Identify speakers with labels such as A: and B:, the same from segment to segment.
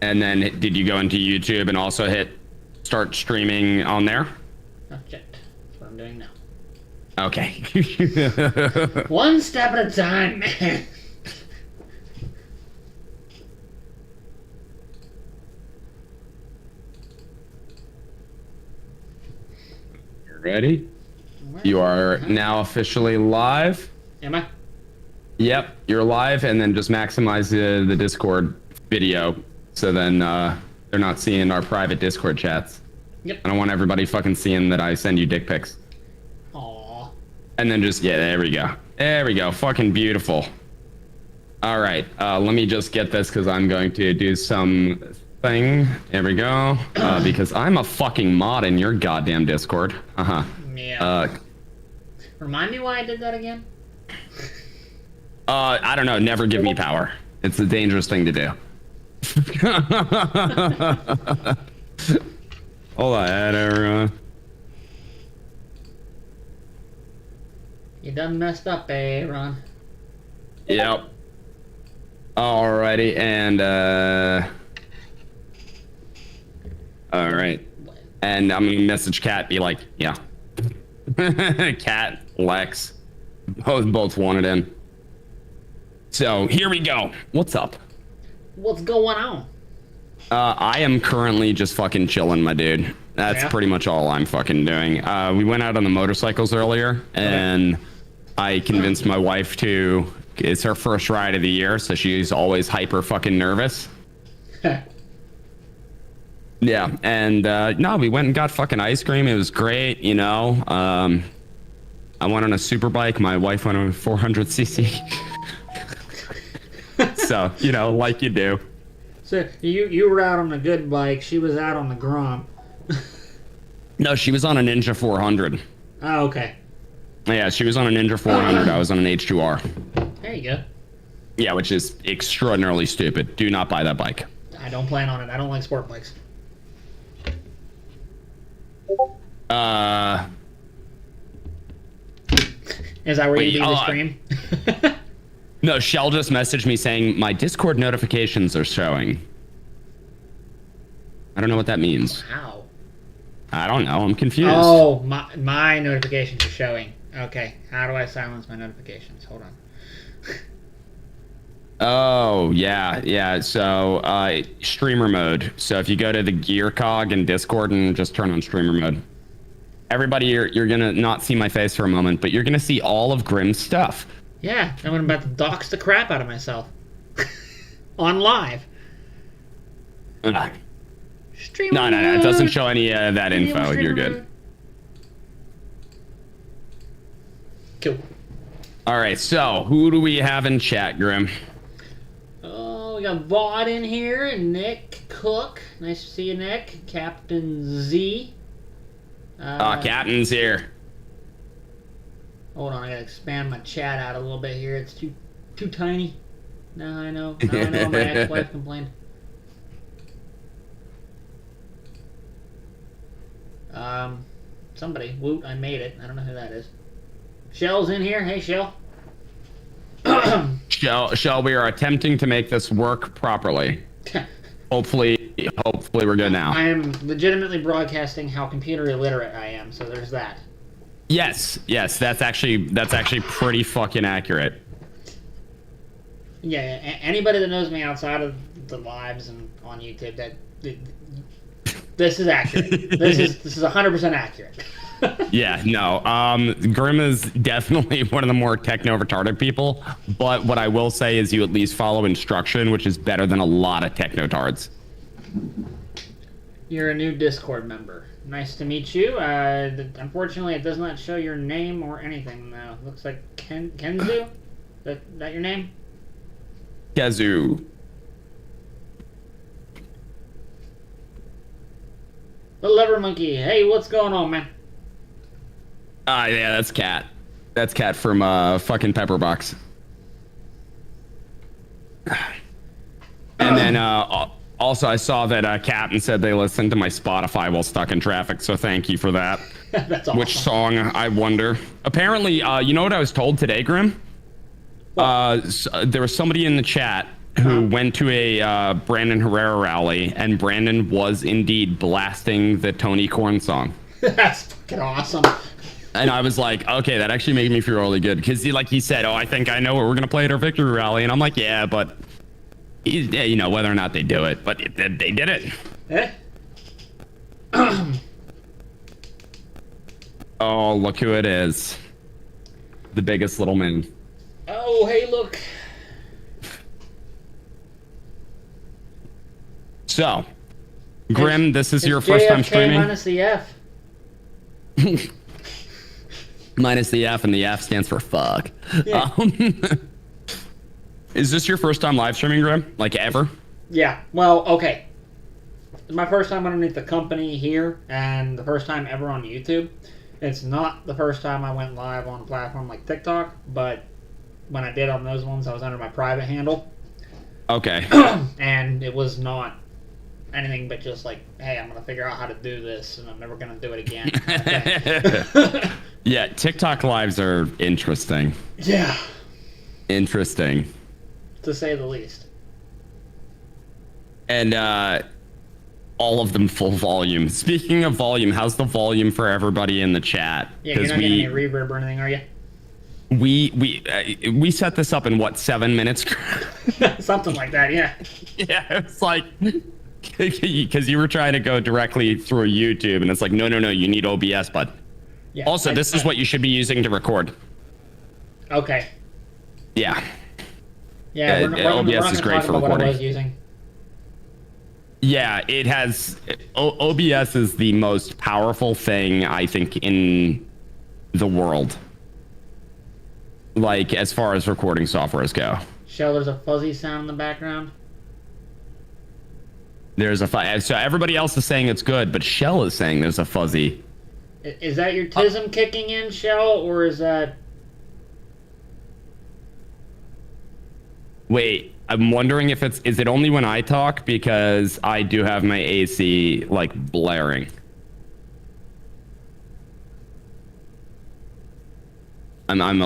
A: And then did you go into YouTube and also hit start streaming on there?
B: Not yet. That's what I'm doing now.
A: Okay.
B: One step at a time, man.
A: Ready? You are now officially live.
B: Am I?
A: Yep, you're live, and then just maximize the Discord video, so then they're not seeing our private Discord chats.
B: Yep.
A: I don't want everybody fucking seeing that I send you dick pics.
B: Aww.
A: And then just, yeah, there we go. There we go, fucking beautiful. All right, let me just get this, because I'm going to do some thing. There we go. Because I'm a fucking mod in your goddamn Discord. Uh-huh.
B: Yeah. Remind me why I did that again?
A: I don't know. Never give me power. It's a dangerous thing to do. Hold on, everyone.
B: You done messed up, Ron.
A: Yep. Alrighty, and all right, and I'm gonna message Cat, be like, yeah. Cat, Lex, both wanted in. So here we go. What's up?
B: What's going on?
A: I am currently just fucking chilling, my dude. That's pretty much all I'm fucking doing. We went out on the motorcycles earlier, and I convinced my wife to. It's her first ride of the year, so she's always hyper fucking nervous. Yeah, and no, we went and got fucking ice cream. It was great, you know. I went on a super bike. My wife went on a 400cc. So, you know, like you do.
B: So you were out on a good bike. She was out on the Grom.
A: No, she was on a Ninja 400.
B: Oh, okay.
A: Yeah, she was on a Ninja 400. I was on an H2R.
B: There you go.
A: Yeah, which is extraordinarily stupid. Do not buy that bike.
B: I don't plan on it. I don't like sport bikes. Is that where you leave the stream?
A: No, Shell just messaged me saying my Discord notifications are showing. I don't know what that means.
B: Wow.
A: I don't know. I'm confused.
B: Oh, my notifications are showing. Okay. How do I silence my notifications? Hold on.
A: Oh, yeah. So, streamer mode. So if you go to the gear cog in Discord and just turn on streamer mode. Everybody, you're gonna not see my face for a moment, but you're gonna see all of Grimm's stuff.
B: Yeah, I'm about to dox the crap out of myself. On live. Streamer
A: No. It doesn't show any of that info. You're good.
B: Cool.
A: All right, so who do we have in chat, Grim?
B: Oh, we got Vaught in here and Nick Cook. Nice to see you, Nick. Captain Z.
A: Captain's here.
B: Hold on, I gotta expand my chat out a little bit here. It's too tiny. Now I know. My ex-wife complained. Somebody. Woot, I made it. I don't know who that is. Shell's in here. Hey, Shell.
A: Shell, we are attempting to make this work properly. Hopefully we're good now.
B: I am legitimately broadcasting how computer illiterate I am, so there's that.
A: Yes, that's actually pretty fucking accurate.
B: Yeah, anybody that knows me outside of the lives and on YouTube, this is accurate. This is 100% accurate.
A: Yeah, no. Grim is definitely one of the more techno-retarded people, but what I will say is you at least follow instruction, which is better than a lot of techno-tards.
B: You're a new Discord member. Nice to meet you. Unfortunately, it does not show your name or anything, though. Looks like Kenzu? That your name?
A: Kazoo.
B: The Lever Monkey. Hey, what's going on, man?
A: Yeah, that's Cat. That's Cat from fucking Pepperbox. And then also I saw that Captain said they listened to my Spotify while stuck in traffic, so thank you for that.
B: That's awesome.
A: Which song, I wonder. Apparently, you know what I was told today, Grim? There was somebody in the chat who went to a Brandon Herrera rally, and Brandon was indeed blasting the Tony Korn song.
B: That's fucking awesome.
A: And I was like, okay, that actually made me feel really good. Because he said, oh, I think I know what we're going to play at our victory rally. And I'm like, yeah, but, you know, whether or not they do it. But they did it.
B: Eh?
A: Oh, look who it is. The biggest little man.
B: Oh, hey, look.
A: So, Grim, this is your first time streaming?
B: Minus the F.
A: Minus the F, and the F stands for fuck.
B: Yeah.
A: Is this your first time live streaming, Grim? Like, ever?
B: Yeah. Well, okay. It's my first time underneath the company here, and the first time ever on YouTube. It's not the first time I went live on a platform like TikTok, but when I did on those ones, I was under my private handle.
A: Okay.
B: And it was not anything but just like, hey, I'm going to figure out how to do this, and I'm never going to do it again. Okay.
A: Yeah, TikTok lives are interesting.
B: Yeah.
A: Interesting.
B: To say the least.
A: And all of them full volume. Speaking of volume, how's the volume for everybody in the chat?
B: Yeah, you're not getting any reverb or anything, are you?
A: We set this up in what, 7 minutes?
B: Something like that, yeah.
A: Yeah, it's like because you were trying to go directly through YouTube, and it's like, no, you need OBS, bud.
B: Yeah,
A: also, this is what you should be using to record.
B: Okay.
A: Yeah.
B: Yeah,
A: OBS is great for recording.
B: What I was using.
A: Yeah, it has. OBS is the most powerful thing, I think, in the world. Like, as far as recording softwares go.
B: Shell, there's a fuzzy sound in the background.
A: There's a so everybody else is saying it's good, but Shell is saying there's a fuzzy.
B: Is that your Autism kicking in, Shell, or is that...
A: Wait, I'm wondering if is it only when I talk, because I do have my AC like blaring. I'm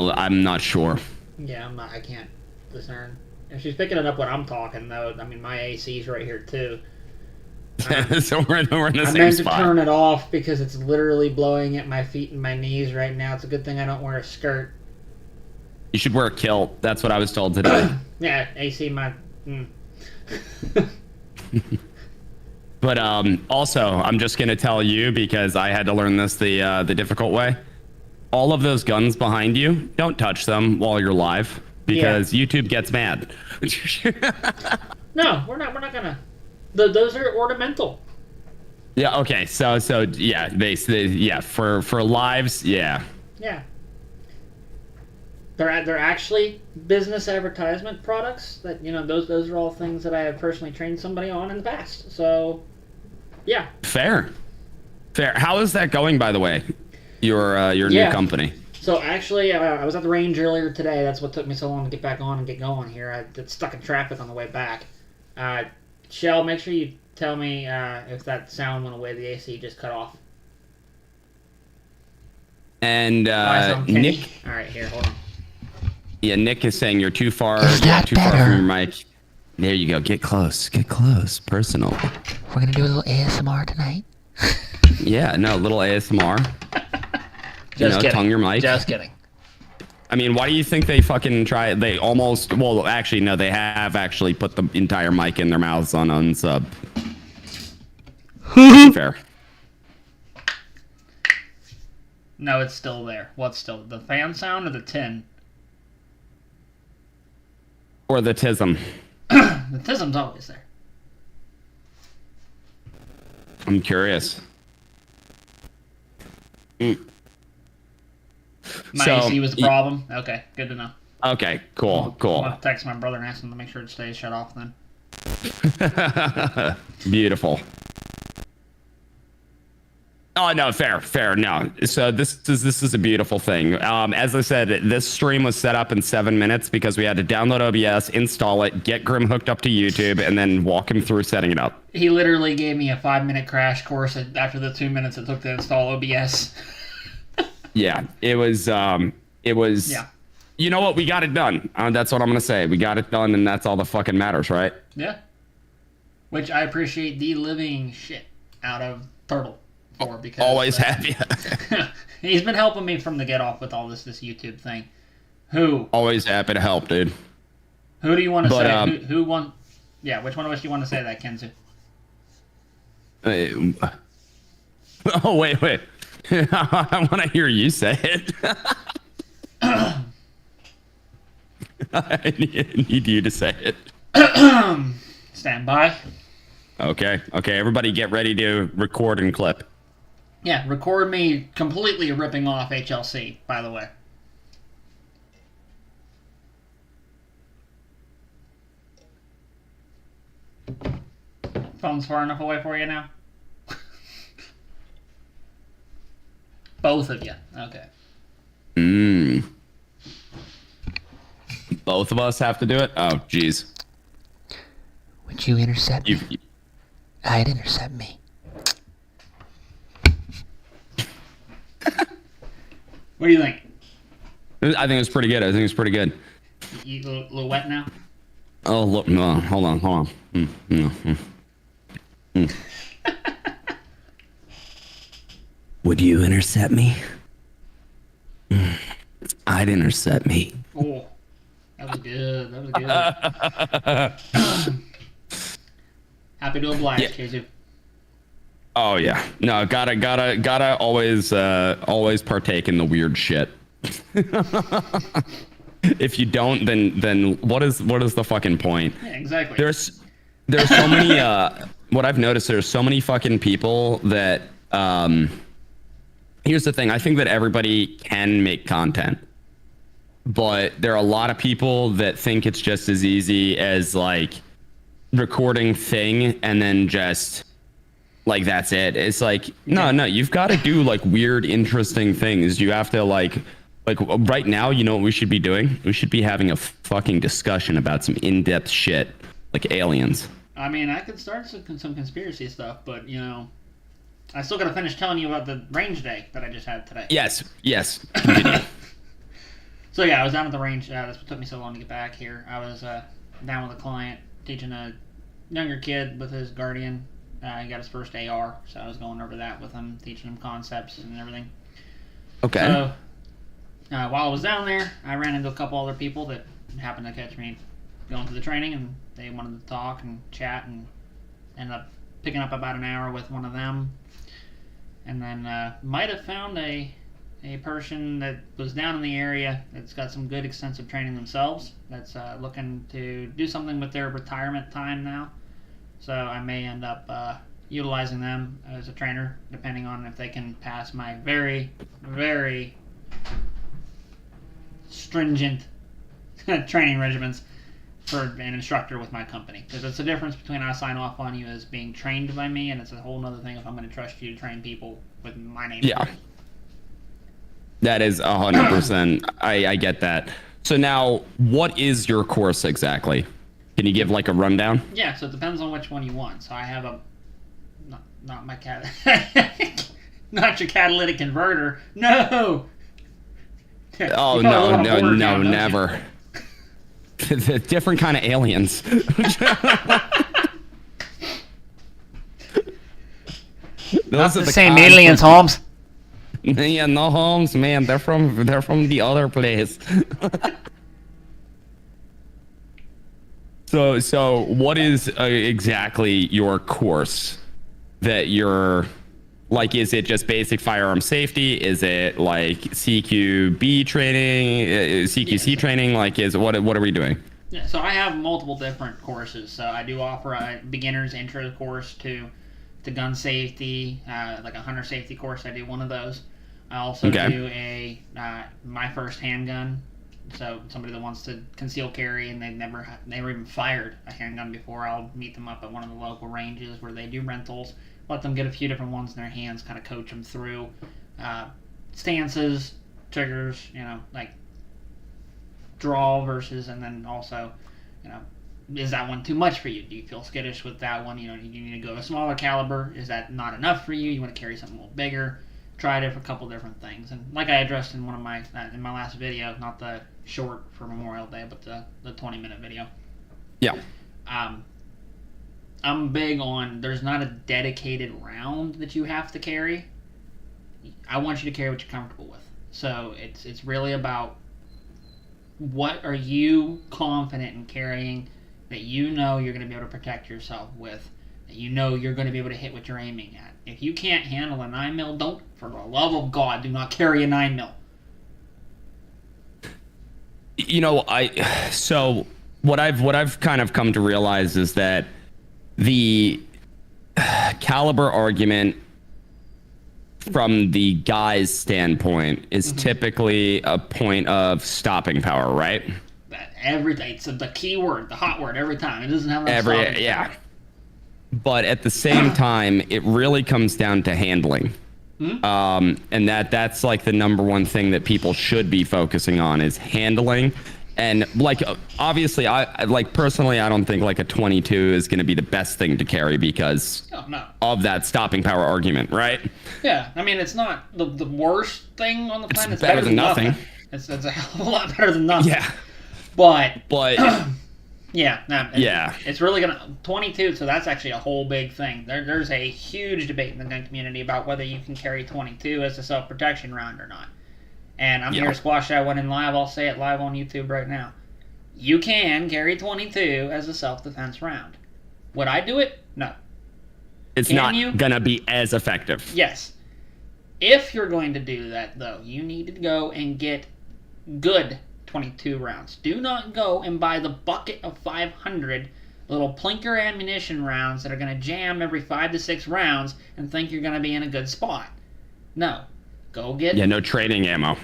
A: not sure.
B: Yeah, I can't discern. If she's picking it up when I'm talking, though, I mean, my AC's right here, too.
A: So we're in the
B: same spot. I meant to turn it off because it's literally blowing at my feet and my knees right now. It's a good thing I don't wear a skirt.
A: You should wear a kilt. That's what I was told today.
B: Yeah, AC my...
A: But also, I'm just going to tell you, because I had to learn this the difficult way. All of those guns behind you, don't touch them while you're live, because YouTube gets mad.
B: No, we're not gonna. Those are ornamental.
A: Yeah. Okay. So yeah, for lives, yeah.
B: Yeah. They're actually business advertisement products. That, you know, those are all things that I have personally trained somebody on in the past. So, yeah.
A: Fair. How is that going, by the way? Your new company.
B: So actually, I was at the range earlier today. That's what took me so long to get back on and get going here. I got stuck in traffic on the way back. Shell, make sure you tell me if that sound went away. The AC just cut off.
A: And Nick.
B: All right, here, hold on.
A: Yeah, Nick is saying you're too far. Far from your mic. There you go. Get close. Personal.
C: We're gonna do a little ASMR tonight.
A: Yeah, no, little ASMR.
B: Just kidding.
A: Tongue your mic.
B: Just kidding.
A: I mean, why do you think they fucking try it? They almost, well, actually, no, they have actually put the entire mic in their mouths on unsub. Fair.
B: No, it's still there. What's still? The fan sound or the tin?
A: Or the tism.
B: The tism's always there.
A: I'm curious.
B: My AC was the problem? Okay, good to know.
A: Okay, cool.
B: I'm going to text my brother and ask him to make sure it stays shut off then.
A: Beautiful. Oh, no, fair. No. So this is a beautiful thing. As I said, this stream was set up in 7 minutes because we had to download OBS, install it, get Grim hooked up to YouTube, and then walk him through setting it up.
B: He literally gave me a 5-minute crash course after the 2 minutes it took to install OBS.
A: Yeah, it was.
B: Yeah.
A: you know what? We got it done. That's what I'm gonna say. We got it done, and that's all that fucking matters, right?
B: Yeah. Which I appreciate the living shit out of Turtle for, because
A: Always happy.
B: he's been helping me from the get off with all this YouTube thing. Who?
A: Always happy to help, dude.
B: Who do you want to say? Who won? Yeah, which one of us do you want to say that, Kenzu?
A: Oh, wait. I want to hear you say it. I need you to say it.
B: Stand by.
A: Okay, everybody get ready to record and clip.
B: Yeah, record me completely ripping off HLC, by the way. Phone's far enough away for you now? Both of you. Okay.
A: Both of us have to do it? Oh, jeez.
C: Would you intercept me? I'd intercept me.
B: What do you think?
A: I think it's pretty good.
B: You a little wet now?
A: Oh, look, no, hold on. Would you intercept me? I'd intercept me.
B: Oh, that was good. Happy to oblige, Kezu.
A: Oh yeah, no, gotta always partake in the weird shit. If you don't, then what is the fucking point?
B: Yeah, exactly.
A: There's so many. What I've noticed, there's so many fucking people that. Here's the thing. I think that everybody can make content, but there are a lot of people that think it's just as easy as like recording thing and then just like that's it. It's like no, you've got to do like weird, interesting things. You have to like right now, you know what we should be doing? We should be having a fucking discussion about some in-depth shit like aliens.
B: I mean, I could start some conspiracy stuff, but you know, I still gotta finish telling you about the range day that I just had today.
A: Yes. Continue.
B: So yeah, I was down at the range. That's what took me so long to get back here. I was down with a client teaching a younger kid with his guardian. He got his first AR, so I was going over that with him, teaching him concepts and everything.
A: Okay.
B: So while I was down there, I ran into a couple other people that happened to catch me going through the training, and they wanted to talk and chat, and ended up picking up about an hour with one of them. And then might have found a person that was down in the area that's got some good extensive training themselves, that's looking to do something with their retirement time now. So I may end up utilizing them as a trainer, depending on if they can pass my very, very stringent training regimens for an instructor with my company. Because it's a difference between I sign off on you as being trained by me, and it's a whole other thing if I'm going to trust you to train people with my name.
A: Yeah. That is 100%. I get that. So now, what is your course exactly? Can you give like a rundown?
B: Yeah, so it depends on which one you want. So I have a not my cat not your catalytic converter. No.
A: Oh no, never. The different kind of aliens.
C: Not the same aliens, Holmes.
A: Yeah, no, Holmes, man. They're from the other place. So what is exactly your course that you're like? Is it just basic firearm safety? Is it like CQB training, CQC training? Like, what are we doing?
B: Yeah, so I have multiple different courses. So I do offer a beginner's intro course to gun safety, like a hunter safety course. I do one of those. I also do my first handgun. So somebody that wants to conceal carry and they've never even fired a handgun before, I'll meet them up at one of the local ranges where they do rentals. Let them get a few different ones in their hands, kind of coach them through stances, triggers, like draw versus, and then also, is that one too much for you? Do you feel skittish with that one? You need to go a smaller caliber. Is that not enough for you? You want to carry something a little bigger? tried it for a couple different things, and like I addressed in my last video, not the short for Memorial Day, but the 20-minute video.
A: Yeah.
B: I'm big on there's not a dedicated round that you have to carry. I want you to carry what you're comfortable with. So it's really about what are you confident in carrying that you know you're going to be able to protect yourself with, that you know you're going to be able to hit what you're aiming at. If you can't handle a 9mm, don't, for the love of God, do not carry a 9mm.
A: You know, so what I've kind of come to realize is that the caliber argument from the guy's standpoint is typically a point of stopping power, right?
B: Everything. It's the key word, the hot word every time. It doesn't have enough stopping power.
A: Yeah. But at the same time, it really comes down to handling. And that's like the number one thing that people should be focusing on is handling. And like, obviously, I like personally, I don't think like a 22 is going to be the best thing to carry because of that stopping power argument, right?
B: Yeah, I mean, it's not the worst thing on the planet.
A: It's better than nothing.
B: It's a hell of a lot better than nothing.
A: Yeah.
B: But
A: yeah,
B: it's really gonna 22. So that's actually a whole big thing. There's a huge debate in the gun community about whether you can carry 22 as a self-protection round or not. And I'm here to squash that one in live. I'll say it live on YouTube right now. You can carry 22 as a self-defense round. Would I do it? No.
A: It's not gonna be as effective.
B: Yes. If you're going to do that, though, you need to go and get good 22 rounds. Do not go and buy the bucket of 500 little plinker ammunition rounds that are going to jam every 5 to 6 rounds and think you're going to be in a good spot. No. Go get...
A: Yeah, no training ammo.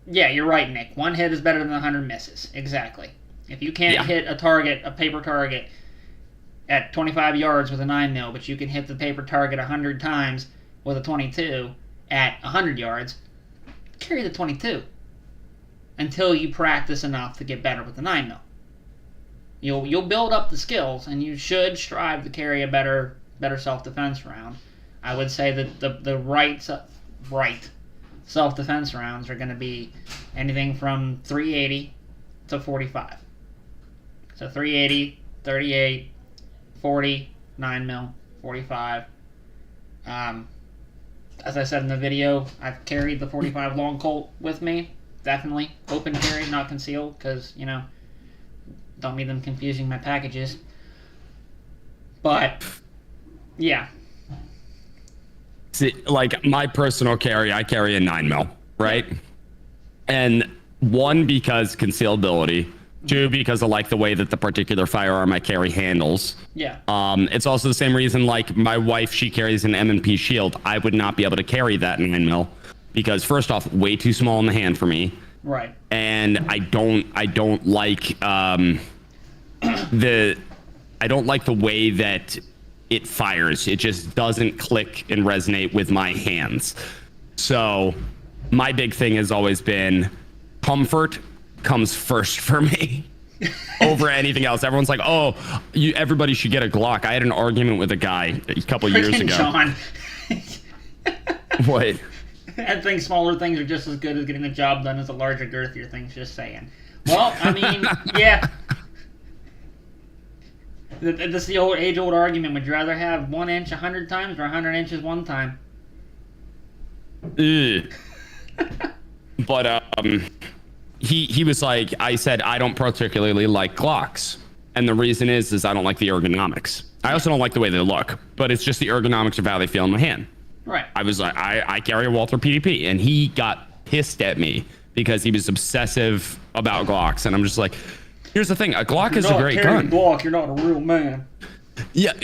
B: Yeah, you're right, Nick. 1 hit is better than 100 misses. Exactly. If you can't hit a target, a paper target, at 25 yards with a 9mm, but you can hit the paper target 100 times with a 22 at 100 yards, carry the 22 until you practice enough to get better with the 9mm. You'll build up the skills, and you should strive to carry a better self-defense round. I would say that the right self-defense rounds are going to be anything from 380 to 45. So 380, 38, 40, 9mm, 45. As I said in the video, I've carried the 45 long Colt with me. Definitely. Open carry, not concealed, because, don't need them confusing my packages. But, yeah.
A: See, like, my personal carry, I carry a 9mm, right? And 1, because concealability. 2, because I like the way that the particular firearm I carry handles.
B: Yeah.
A: It's also the same reason, like, my wife, she carries an M&P Shield. I would not be able to carry that 9mm because, first off, way too small in the hand for me.
B: Right.
A: And I don't like I don't like the way that it fires. It just doesn't click and resonate with my hands. So my big thing has always been comfort comes first for me over anything else. Everyone's like, oh, everybody should get a Glock. I had an argument with a guy a couple years ago.
B: John.
A: What?
B: I think smaller things are just as good as getting the job done as a larger, girthier things, just saying. Well, I mean, yeah. This is the age-old argument. Would you rather have 1 inch 100 times or 100 inches 1 time?
A: But he was like, I said, I don't particularly like Glocks. And the reason is I don't like the ergonomics. I also don't like the way they look, but it's just the ergonomics of how they feel in my hand.
B: Right.
A: I was like, I carry a Walther PDP, and he got pissed at me because he was obsessive about Glocks. And I'm just like, here's the thing, a Glock is a great gun.
B: Glock, you're not a real man.
A: Yeah,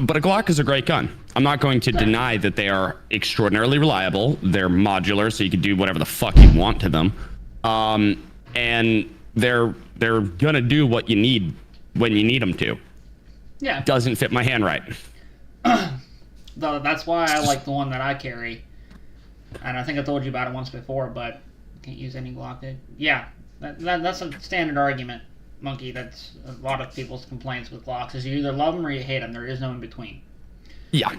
A: but a Glock is a great gun. I'm not going to deny that they are extraordinarily reliable. They're modular, so you can do whatever the fuck you want to them. And they're gonna do what you need when you need them to.
B: Yeah.
A: Doesn't fit my hand right.
B: That's why I like the one that I carry. And I think I told you about it once before, but can't use any Glock. Yeah, that's a standard argument, Monkey. That's a lot of people's complaints with Glocks is you either love them or you hate them. There is no in between.
A: Yeah.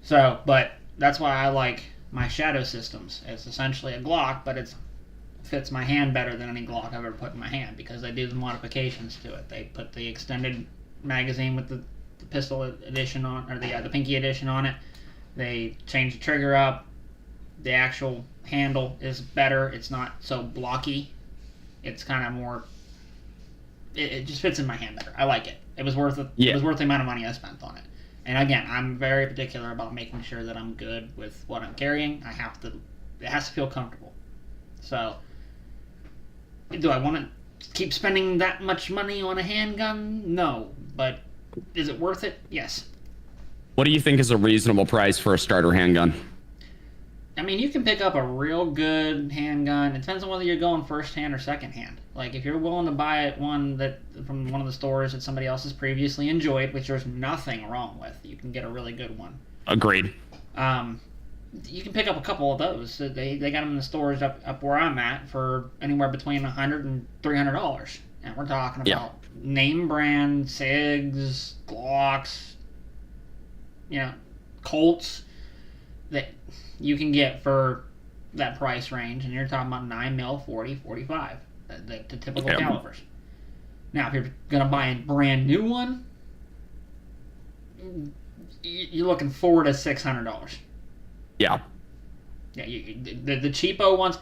B: So, but that's why I like my shadow systems. It's essentially a Glock, but it fits my hand better than any Glock I've ever put in my hand because they do the modifications to it. They put the extended magazine with the pistol edition on, or the pinky edition on it. They change the trigger up. The actual handle is better. It's not so blocky. It's kind of more. It just fits in my hand better. I like it. It was worth it. Yeah. It was worth the amount of money I spent on it. And again, I'm very particular about making sure that I'm good with what I'm carrying. It has to feel comfortable. So, do I want to keep spending that much money on a handgun? No. But is it worth it? Yes.
A: What do you think is a reasonable price for a starter handgun?
B: I mean, you can pick up a real good handgun. It depends on whether you're going first hand or second hand. Like, if you're willing to buy one that from one of the stores that somebody else has previously enjoyed, which there's nothing wrong with, you can get a really good one.
A: Agreed.
B: You can pick up a couple of those. They got them in the stores up where I'm at for anywhere between $100 and $300. And we're talking about name brand, SIGs, Glocks, Colts that you can get for that price range, and you're talking about 9mm, 40, 45, the typical calibers. Now, if you're going to buy a brand new one, you're looking $400 to $600.
A: Yeah.
B: Yeah, the cheapo ones,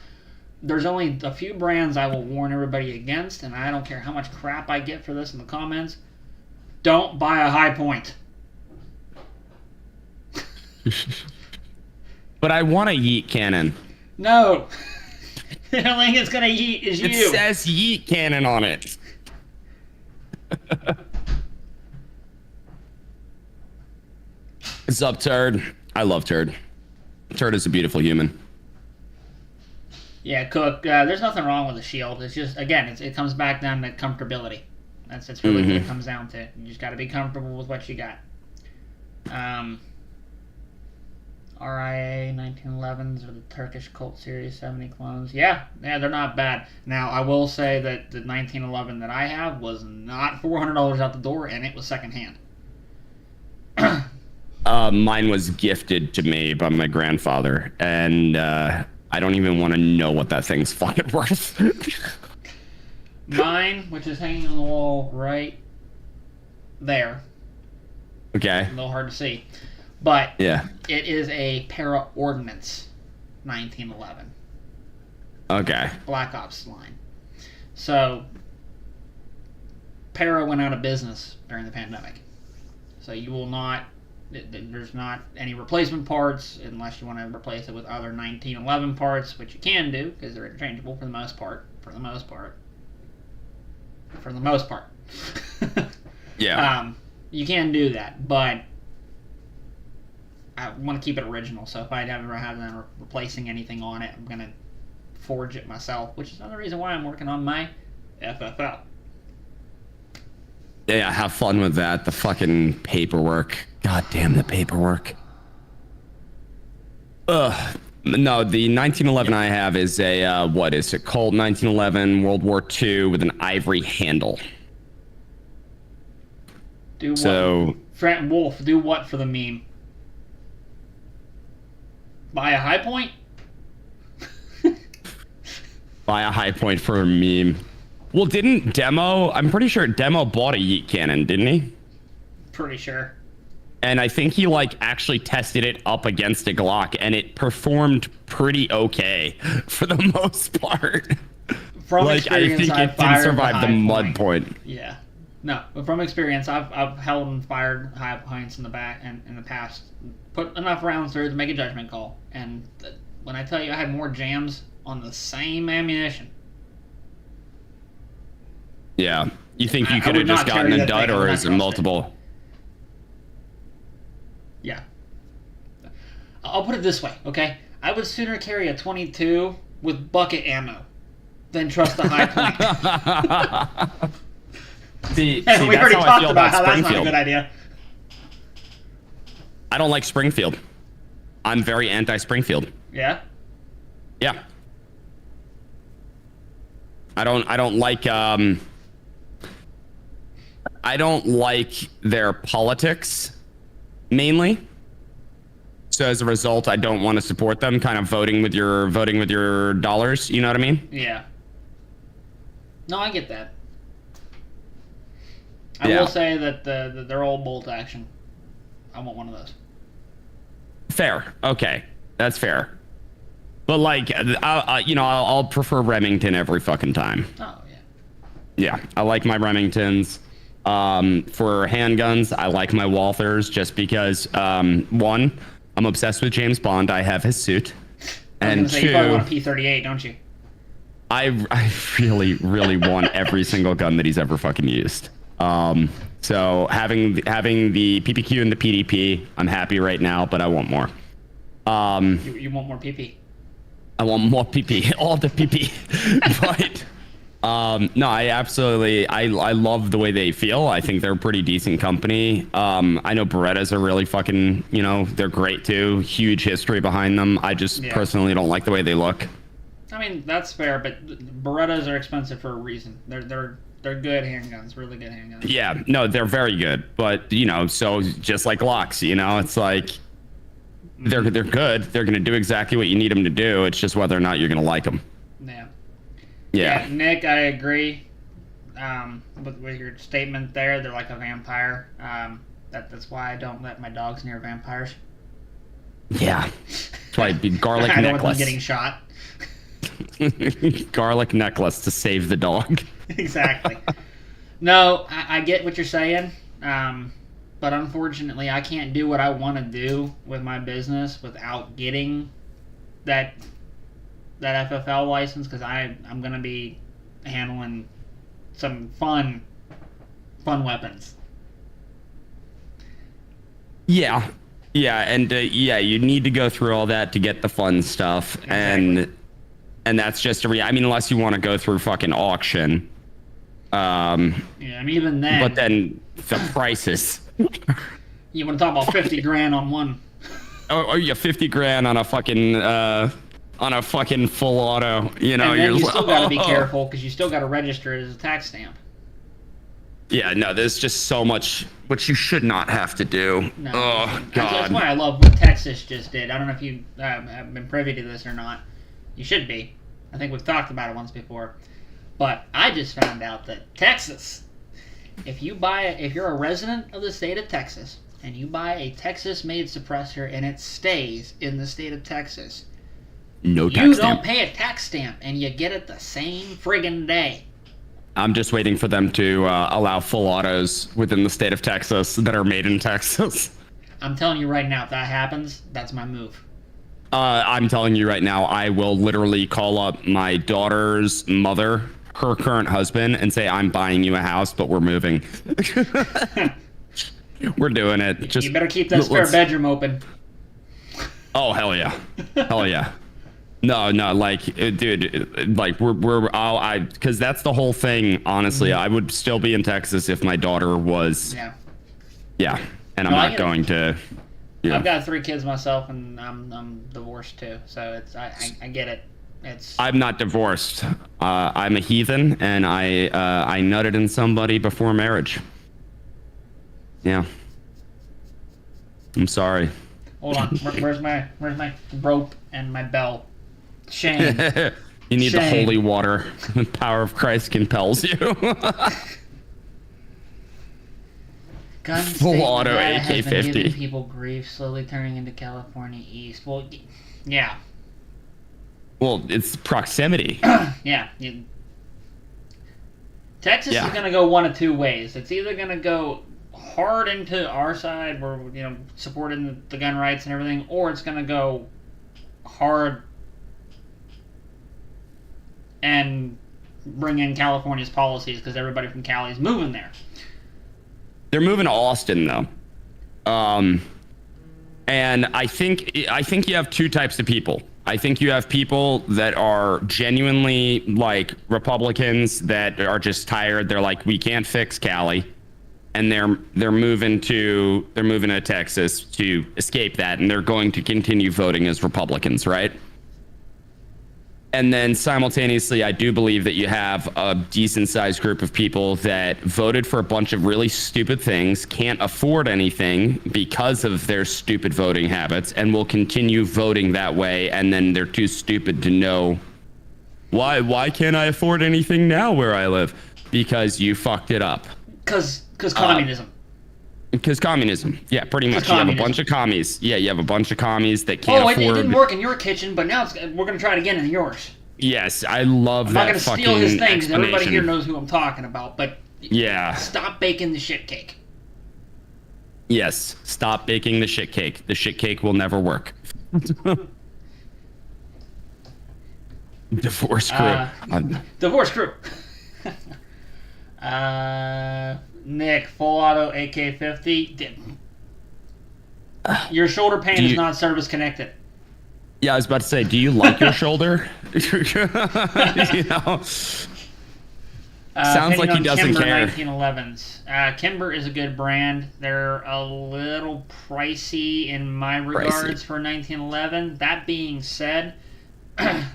B: there's only a few brands I will warn everybody against, and I don't care how much crap I get for this in the comments. Don't buy a High Point.
A: But I want a yeet cannon.
B: No. The only thing it's going to yeet is you.
A: It says yeet cannon on it. What's up, Turd? I love Turd. Turd is a beautiful human.
B: Yeah, Cook, there's nothing wrong with the shield. It's just, again, it comes back down to comfortability. That's really what it comes down to. You just got to be comfortable with what you got. RIA 1911s or the Turkish Colt Series 70 clones. Yeah, they're not bad. Now, I will say that the 1911 that I have was not $400 out the door, and it was secondhand.
A: Mine was gifted to me by my grandfather, and I don't even want to know what that thing's fucking worth.
B: Mine, which is hanging on the wall right there.
A: Okay.
B: A little hard to see. But
A: yeah,
B: it is a Para Ordnance 1911.
A: Okay.
B: Black Ops line. So, Para went out of business during the pandemic. So you will not, there's not any replacement parts unless you want to replace it with other 1911 parts, which you can do because they're interchangeable for the most part.
A: Yeah.
B: You can do that, but I want to keep it original, so if I ever have them replacing anything on it, I'm going to forge it myself, which is another reason why I'm working on my FFL.
A: Yeah, have fun with that. The fucking paperwork. God damn the paperwork. Ugh. No, the 1911 I have is a, what is it? Colt 1911 World War II with an ivory handle.
B: Do what? Frat Wolf, do what for the meme? Buy a High Point?
A: Buy a High Point for a meme. Well, didn't Demo... I'm pretty sure Demo bought a yeet cannon, didn't he?
B: Pretty sure.
A: And I think he, like, actually tested it up against a Glock, and it performed pretty okay for the most part.
B: From
A: like,
B: experience,
A: I think it didn't survive the mud point.
B: Yeah. No, but from experience, I've held and fired High Points in the back and in the past. Put enough rounds through to make a judgment call. And when I tell you I had more jams on the same ammunition.
A: Yeah. You think you could have just gotten a dud, or is it multiple?
B: Yeah. I'll put it this way, okay? I would sooner carry a 22 with bucket ammo than trust a High Point.
A: See,
B: we already talked about how that's not a good idea.
A: I don't like Springfield. I'm very anti-Springfield.
B: Yeah?
A: Yeah. I don't like I don't like their politics mainly. so as a result, I don't want to support them. Kind of voting with your dollars. You know what I mean?
B: Yeah. No, I get that. I will say that they're all bolt action. I want one of those.
A: Fair. Okay, that's fair. But like, I'll prefer Remington every fucking time.
B: Oh yeah.
A: Yeah, I like my Remingtons. For handguns, I like my Walthers just because one, I'm obsessed with James Bond. I have his suit, and two,
B: you probably want a P38, don't you?
A: I really, really want every single gun that he's ever fucking used. So having the PPQ and the PDP, I'm happy right now, but I want more.
B: You want more PP?
A: I want more PP, all the PP. But no, I love the way they feel. I think they're a pretty decent company. I know Berettas are really fucking, they're great too. Huge history behind them. I just personally don't like the way they look.
B: I mean, that's fair, but Berettas are expensive for a reason. They're good handguns, really good handguns.
A: Yeah, no, they're very good. But, so just like Glocks, it's like they're good. They're going to do exactly what you need them to do. It's just whether or not you're going to like them.
B: Yeah, Nick, I agree with your statement there. They're like a vampire. That's why I don't let my dogs near vampires.
A: Yeah, that's why it'd be garlic
B: I don't
A: necklace.
B: want them getting shot.
A: Garlic necklace to save the dog.
B: Exactly. No, I get what you're saying, but unfortunately, I can't do what I want to do with my business without getting that FFL license, because I'm going to be handling some fun weapons.
A: Yeah, and you need to go through all that to get the fun stuff,
B: Exactly.
A: and that's just unless you want to go through fucking auction.
B: Yeah, I mean, even then.
A: But then the prices.
B: You want to talk about 50 grand on one?
A: Oh yeah, 50 grand on a fucking full auto.
B: And then you still got to be careful because you still got to register it as a tax stamp.
A: Yeah, no, there's just so much which you should not have to do.
B: No,
A: oh God.
B: That's why I love what Texas just did. I don't know if you have been privy to this or not. You should be. I think we've talked about it once before. But I just found out that Texas, if you're a resident of the state of Texas and you buy a Texas-made suppressor and it stays in the state of Texas,
A: no tax
B: you
A: stamp.
B: don't pay a tax stamp and you get it the same friggin' day.
A: I'm just waiting for them to allow full autos within the state of Texas that are made in Texas.
B: I'm telling you right now, if that happens, that's my move.
A: I'm telling you right now, I will literally call up my daughter's mother, her current husband, and say, I'm buying you a house, but we're moving. We're doing it.
B: You better keep that spare bedroom open.
A: Oh, hell yeah. Hell yeah. No, like, dude, like, because that's the whole thing, honestly. I would still be in Texas if my daughter was. Yeah, and I'm not going to. Yeah.
B: I've got 3 kids myself, and I'm divorced too, so I get it.
A: I'm not divorced. I'm a heathen, and I nutted in somebody before marriage. Yeah. I'm sorry.
B: Hold on. Where's my rope and my bell? Shame.
A: You need the holy water. The power of Christ compels you.
B: Full
A: auto
B: AK-50. Has been giving people grief, slowly turning into California East. Well, yeah.
A: Well, it's proximity.
B: Yeah. Texas is going to go one of 2 ways. It's either going to go hard into our side, where supporting the gun rights and everything, or it's going to go hard and bring in California's policies because everybody from Cali is moving there.
A: They're moving to Austin, though. And I think you have 2 types of people. I think you have people that are genuinely like Republicans that are just tired. They're like, we can't fix Cali, and they're moving to Texas to escape that, and they're going to continue voting as Republicans, right? And then simultaneously, I do believe that you have a decent sized group of people that voted for a bunch of really stupid things, can't afford anything because of their stupid voting habits, and will continue voting that way. And then they're too stupid to know why can't I afford anything now where I live? Because you fucked it up.
B: Because communism.
A: Because communism. Yeah, pretty much. You have a bunch of commies. Yeah, you have a bunch of commies that can't afford...
B: it didn't work in your kitchen, but now we're going to try it again in yours.
A: Yes, I love that fucking
B: I'm not going to steal his things. Everybody
A: explanation.
B: here knows who I'm talking about, but...
A: Yeah.
B: Stop baking the shit cake.
A: Yes, stop baking the shit cake. The shit cake will never work. Divorce crew.
B: Divorce crew. Nick, full auto AK-50. Your shoulder pain is not service connected.
A: Yeah, I was about to say, do you like your shoulder? You know? Sounds like he doesn't
B: Kimber
A: care.
B: 1911s. Kimber is a good brand. They're a little pricey in my regards for 1911. That being said,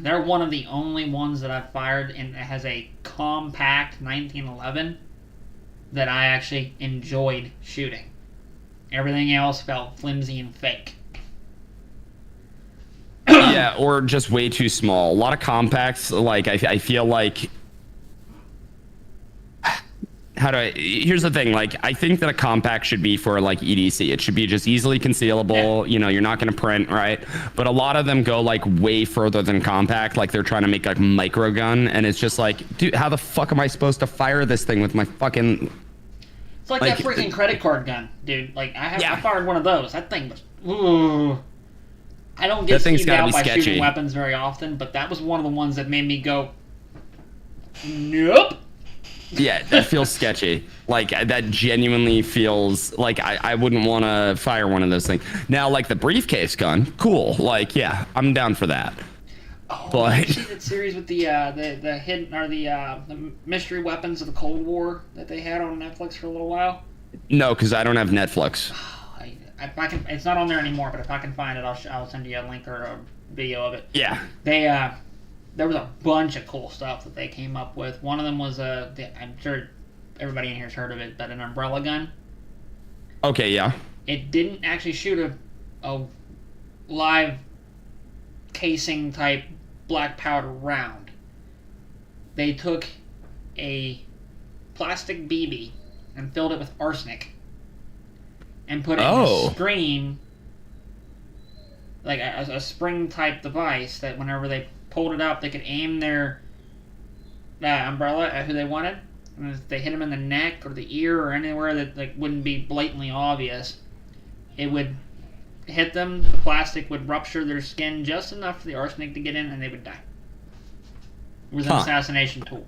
B: they're one of the only ones that I've fired and it has a compact 1911 that I actually enjoyed shooting. Everything else felt flimsy and fake.
A: Yeah, or just way too small. A lot of compacts, like, I feel like... Here's the thing, like, I think that a compact should be for, like, EDC. It should be just easily concealable. Yeah. You know, you're not going to print, right? But a lot of them go, like, way further than compact. Like, they're trying to make, like, micro gun. And it's just like, dude, how the fuck am I supposed to fire this thing with my fucking...
B: It's like that freaking credit card gun, dude. Like, I fired one of those. That thing was... Ooh. I don't get skeeved out by shooting weapons very often, but that was one of the ones that made me go... Nope.
A: Yeah, that feels sketchy. Like, that genuinely feels like I wouldn't want to fire one of those things. Now, like, the briefcase gun, cool. Like, yeah, I'm down for that.
B: Oh, but... did you see that series with the hidden or the mystery weapons of the Cold War that they had on Netflix for a little while?
A: No, because I don't have Netflix.
B: If I can, it's not on there anymore. But if I can find it, I'll send you a link or a video of it.
A: Yeah.
B: There was a bunch of cool stuff that they came up with. One of them was I'm sure everybody in here has heard of it, but an umbrella gun.
A: Okay, yeah.
B: It didn't actually shoot a live casing type black powder round. They took a plastic BB and filled it with arsenic and put it in a screen, like a spring type device that whenever they pulled it up, they could aim their umbrella at who they wanted. And if they hit them in the neck or the ear or anywhere that like wouldn't be blatantly obvious, it would hit them. The plastic would rupture their skin just enough for the arsenic to get in, and they would die. It was an assassination tool.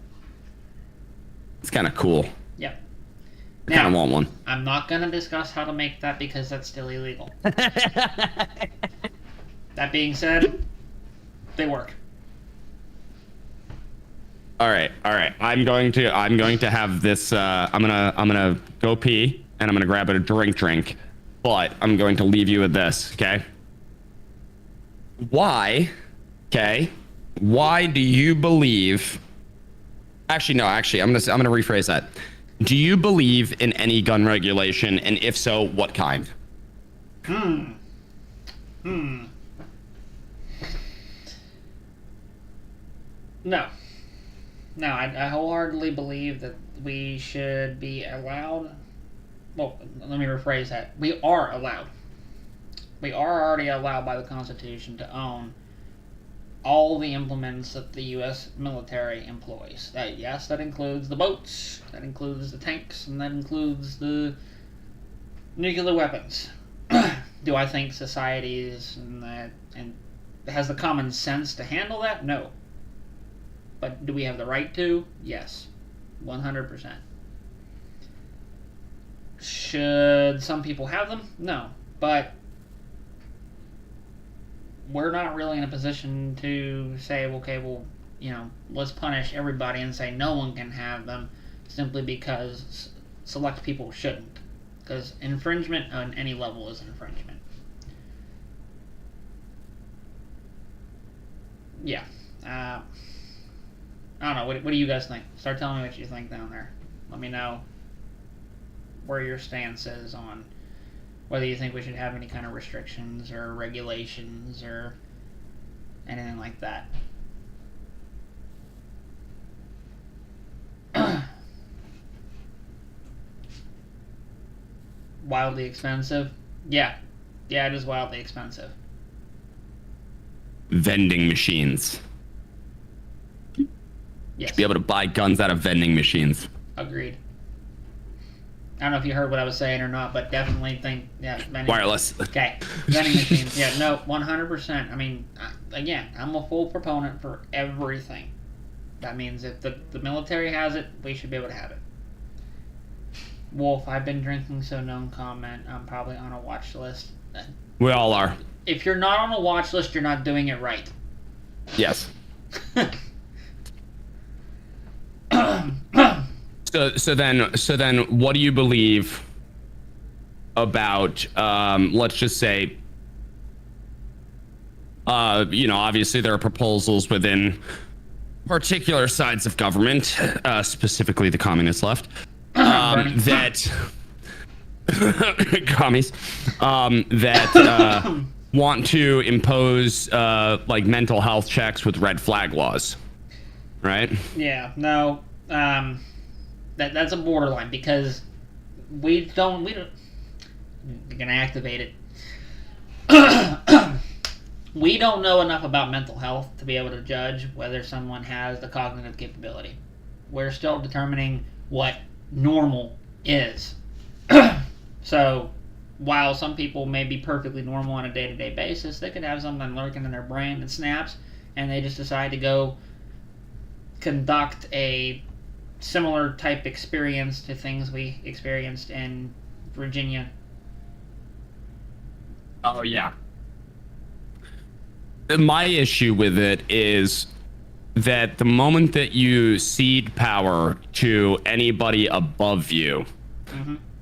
A: It's kind of cool.
B: Yep.
A: I kind of want one.
B: I'm not going to discuss how to make that because that's still illegal. That being said, they work.
A: All right. I'm going to have this. I'm gonna go pee, and I'm gonna grab a drink. But I'm going to leave you with this. Okay. Why? Okay. Why do you believe? Actually, no. Actually, I'm gonna rephrase that. Do you believe in any gun regulation, and if so, what kind?
B: No, I wholeheartedly believe that we should be allowed... Well, let me rephrase that. We are allowed. We are already allowed by the Constitution to own all the implements that the U.S. military employs. Yes, that includes the boats, that includes the tanks, and that includes the nuclear weapons. Do I think society and has the common sense to handle that? No. But do we have the right to? Yes. 100%. Should some people have them? No. But we're not really in a position to say, okay, well, let's punish everybody and say no one can have them simply because select people shouldn't. Because infringement on any level is infringement. Yeah. I don't know. What do you guys think? Start telling me what you think down there. Let me know where your stance is on whether you think we should have any kind of restrictions or regulations or anything like that. Wildly expensive? Yeah, it is wildly expensive.
A: Vending machines.
B: Yes.
A: Should be able to buy guns out of vending machines.
B: Agreed. I don't know if you heard what I was saying or not, but definitely think, vending
A: Wireless.
B: Okay, vending machines. Yeah, no, 100%. I mean, again, I'm a full proponent for everything. That means if the military has it, we should be able to have it. Wolf, I've been drinking, so no comment. I'm probably on a watch list.
A: We all are.
B: If you're not on a watch list, you're not doing it right.
A: Yes. So then, what do you believe about? Let's just say, obviously there are proposals within particular sides of government, specifically the communist left, that commies that want to impose like mental health checks with red flag laws, right?
B: Yeah. No. That's a borderline because we don't. You're gonna activate it. We don't know enough about mental health to be able to judge whether someone has the cognitive capability. We're still determining what normal is. So, while some people may be perfectly normal on a day-to-day basis, they could have something lurking in their brain that snaps, and they just decide to go conduct a similar type experience to things we experienced in Virginia.
A: Oh, yeah. My issue with it is that the moment that you cede power to anybody above you,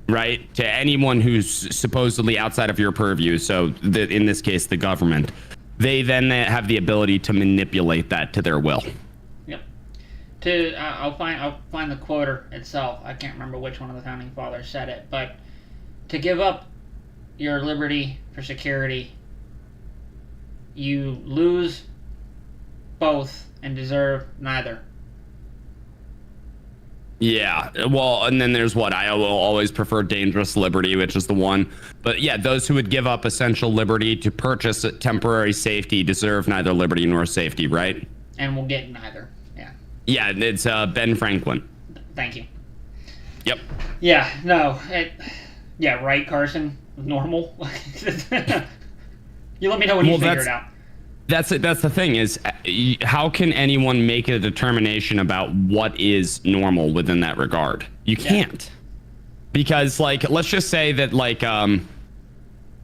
A: right, to anyone who's supposedly outside of your purview, so in this case, the government, they then have the ability to manipulate that to their will.
B: I'll find the quote itself. I can't remember which one of the founding fathers said it, but to give up your liberty for security, you lose both and deserve neither.
A: Yeah, well, and then there's what I will always prefer dangerous liberty, which is the one. But yeah, those who would give up essential liberty to purchase temporary safety deserve neither liberty nor safety, right?
B: And will get neither.
A: Yeah, it's Ben Franklin.
B: Thank you.
A: Yep.
B: Yeah, no. Yeah, right, Carson? Normal? You let me know when you figure it out.
A: That's the thing is, how can anyone make a determination about what is normal within that regard? You can't. Because, like, let's just say that, like,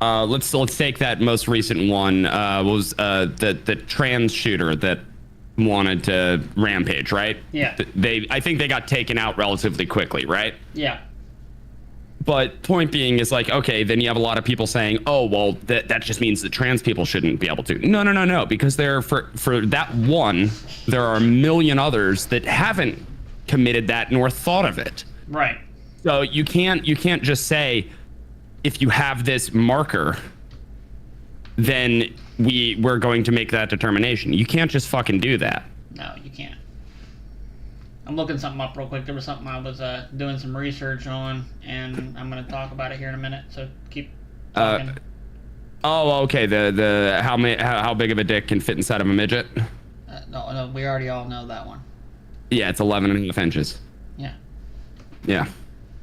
A: let's take that most recent one, was the trans shooter that wanted to rampage, right?
B: Yeah.
A: I think they got taken out relatively quickly, right?
B: Yeah.
A: But point being is like, okay, then you have a lot of people saying, oh, well, that just means that trans people shouldn't be able to. No, because for that one, there are a million others that haven't committed that nor thought of it.
B: Right.
A: So you can't just say, if you have this marker, then we're going to make that determination. You can't just fucking do that.
B: No, you can't. I'm looking something up real quick. There was something I was doing some research on, and I'm going to talk about it here in a minute. So keep talking.
A: Oh, okay. The how big of a dick can fit inside of a midget?
B: No, we already all know that one.
A: Yeah, it's 11.5 inches.
B: Yeah.
A: Yeah.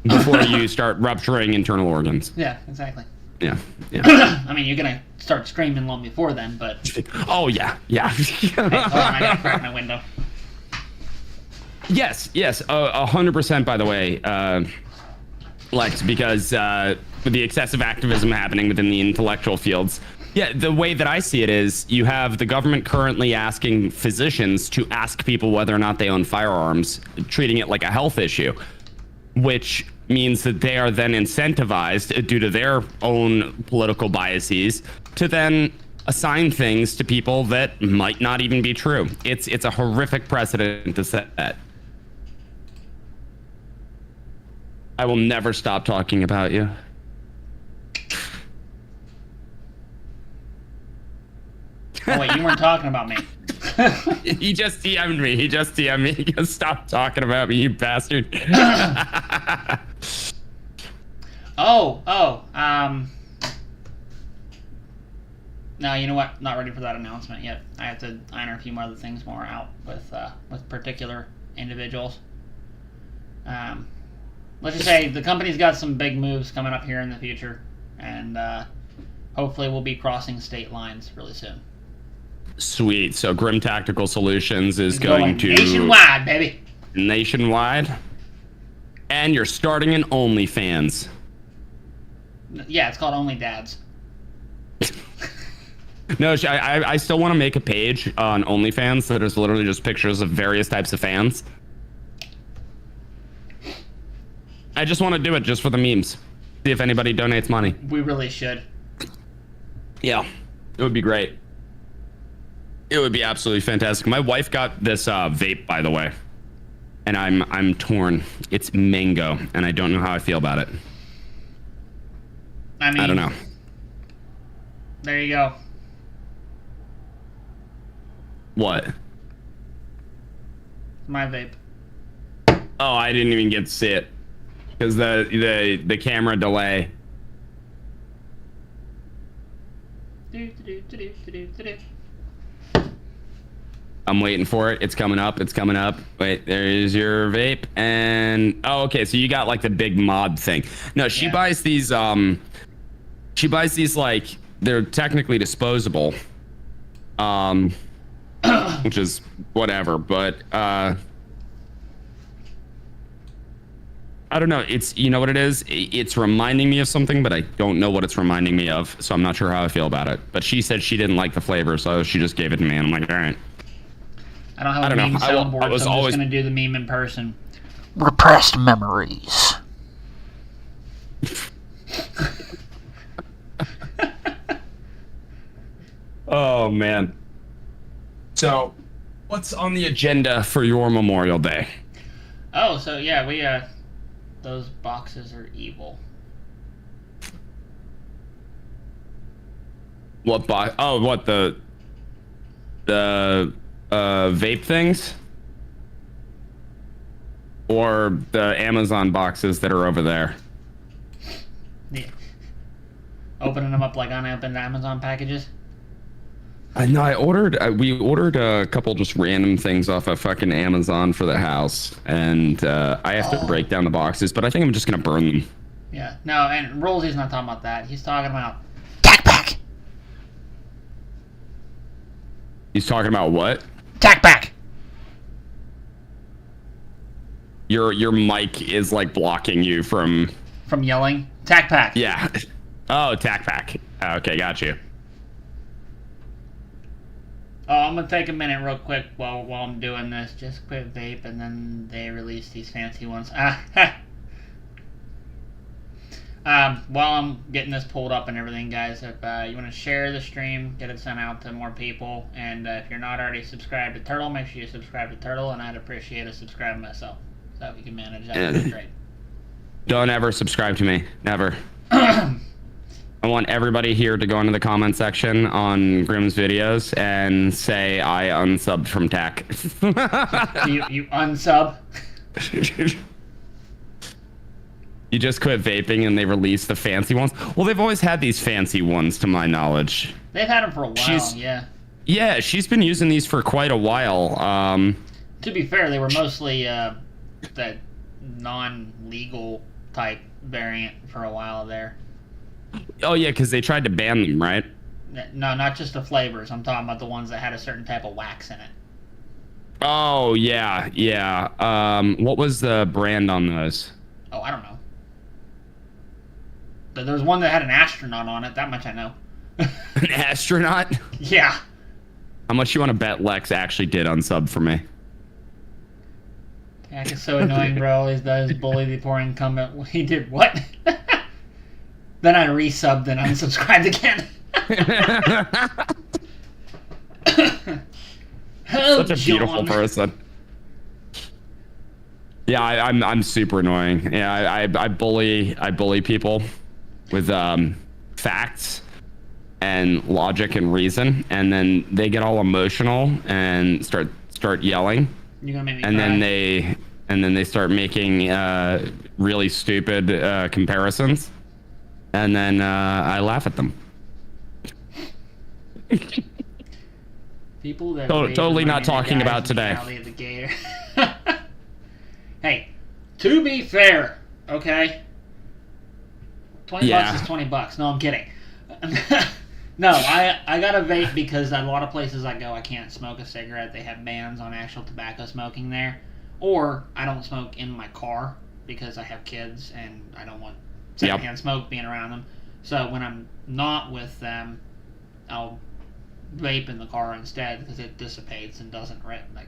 A: Before you start rupturing internal organs.
B: Yeah, exactly.
A: Yeah.
B: I mean, you're gonna start screaming long before then, but.
A: Oh yeah.
B: Hey, hold on, I gotta crack my window.
A: Yes, 100%. By the way, Lex, because with the excessive activism happening within the intellectual fields, yeah, the way that I see it is, you have the government currently asking physicians to ask people whether or not they own firearms, treating it like a health issue, which means that they are then incentivized due to their own political biases to then assign things to people that might not even be true. It's a horrific precedent to set. I will never stop talking about you.
B: Oh wait, you weren't talking about me.
A: He just DM'd me. He goes, stop talking about me, you bastard.
B: No, you know what? Not ready for that announcement yet. I have to iron a few more other things more out with particular individuals. Let's just say the company's got some big moves coming up here in the future, and hopefully we'll be crossing state lines really soon.
A: Sweet. So Grim Tactical Solutions is going to
B: nationwide, baby.
A: Nationwide, and you're starting an OnlyFans.
B: Yeah, it's called Only Dads.
A: No, I still want to make a page on OnlyFans that is literally just pictures of various types of fans. I just want to do it just for the memes. See if anybody donates money.
B: We really should.
A: Yeah, it would be great. It would be absolutely fantastic. My wife got this vape, by the way, and I'm torn. It's mango, and I don't know how I feel about it.
B: I mean,
A: I don't know.
B: There you go.
A: What?
B: My vape.
A: Oh, I didn't even get to see it because the camera delay. I'm waiting for it. It's coming up. It's coming up. Wait, there's your vape. And oh, okay. So you got like the big mod thing. No, she buys these. She buys these like they're technically disposable. Which is whatever. But I don't know. It's you know what it is. It's reminding me of something, but I don't know what it's reminding me of. So I'm not sure how I feel about it. But she said she didn't like the flavor, so she just gave it to me. And I'm like, all right.
B: I don't have a meme soundboard, so I'm just going to do the meme in person.
C: Repressed memories.
A: Oh, man. So, what's on the agenda for your Memorial Day?
B: Oh, so yeah, we, those boxes are evil.
A: What box? Oh, what, the vape things? Or the Amazon boxes that are over there?
B: Yeah. Opening them up like unopened Amazon packages?
A: No, we ordered a couple just random things off of fucking Amazon for the house. And I have to break down the boxes, but I think I'm just going to burn them.
B: Yeah. No, and Rollsy's not talking about that. He's talking about...
C: Tack back!
A: He's talking about what?
C: Tack back!
A: Your mic is like blocking you from...
B: From yelling? Tack pack.
A: Yeah. Oh, tack pack. Okay, got you.
B: Oh, I'm gonna take a minute real quick while I'm doing this. Just quit vape, and then they release these fancy ones. While I'm getting this pulled up and everything, guys, if you want to share the stream, get it sent out to more people, and if you're not already subscribed to Turtle, make sure you subscribe to Turtle, and I'd appreciate a subscribe myself. So if you can manage that, that'd be great.
A: Don't ever subscribe to me. Never. I want everybody here to go into the comment section on Grimm's videos and say I unsubbed from TAC.
B: you unsub?
A: You just quit vaping and they released the fancy ones? Well, they've always had these fancy ones to my knowledge.
B: They've had them for a while, yeah.
A: Yeah, she's been using these for quite a while.
B: To be fair, they were mostly that non-legal type variant for a while there.
A: Oh, yeah, because they tried to ban them, right?
B: No, not just the flavors. I'm talking about the ones that had a certain type of wax in it.
A: Oh, yeah, yeah. What was the brand on those?
B: Oh, I don't know. But there was one that had an astronaut on it. That much I know.
A: An astronaut?
B: Yeah.
A: How much you want to bet Lex actually did unsub for me?
B: Jack is so annoying, bro. Always does bully the poor incumbent. He did what? Then I resubbed and unsubscribed again. Oh,
A: Such a beautiful
B: John.
A: person. Yeah, I'm super annoying. Yeah, I bully people with facts and logic and reason, and then they get all emotional and start yelling.
B: You're gonna make me
A: And
B: cry.
A: then they start making really stupid comparisons, and then I laugh at them.
B: People that
A: Totally not
B: remind me of
A: talking
B: guys
A: about
B: in
A: today.
B: the alley of the Gator. Hey, to be fair, okay? 20
A: Yeah.
B: bucks is 20 bucks. No, I'm kidding. No, I got a vape because at a lot of places I go, I can't smoke a cigarette. They have bans on actual tobacco smoking there. Or I don't smoke in my car because I have kids and I don't want secondhand smoke being around them. So when I'm not with them, I'll vape in the car instead because it dissipates and doesn't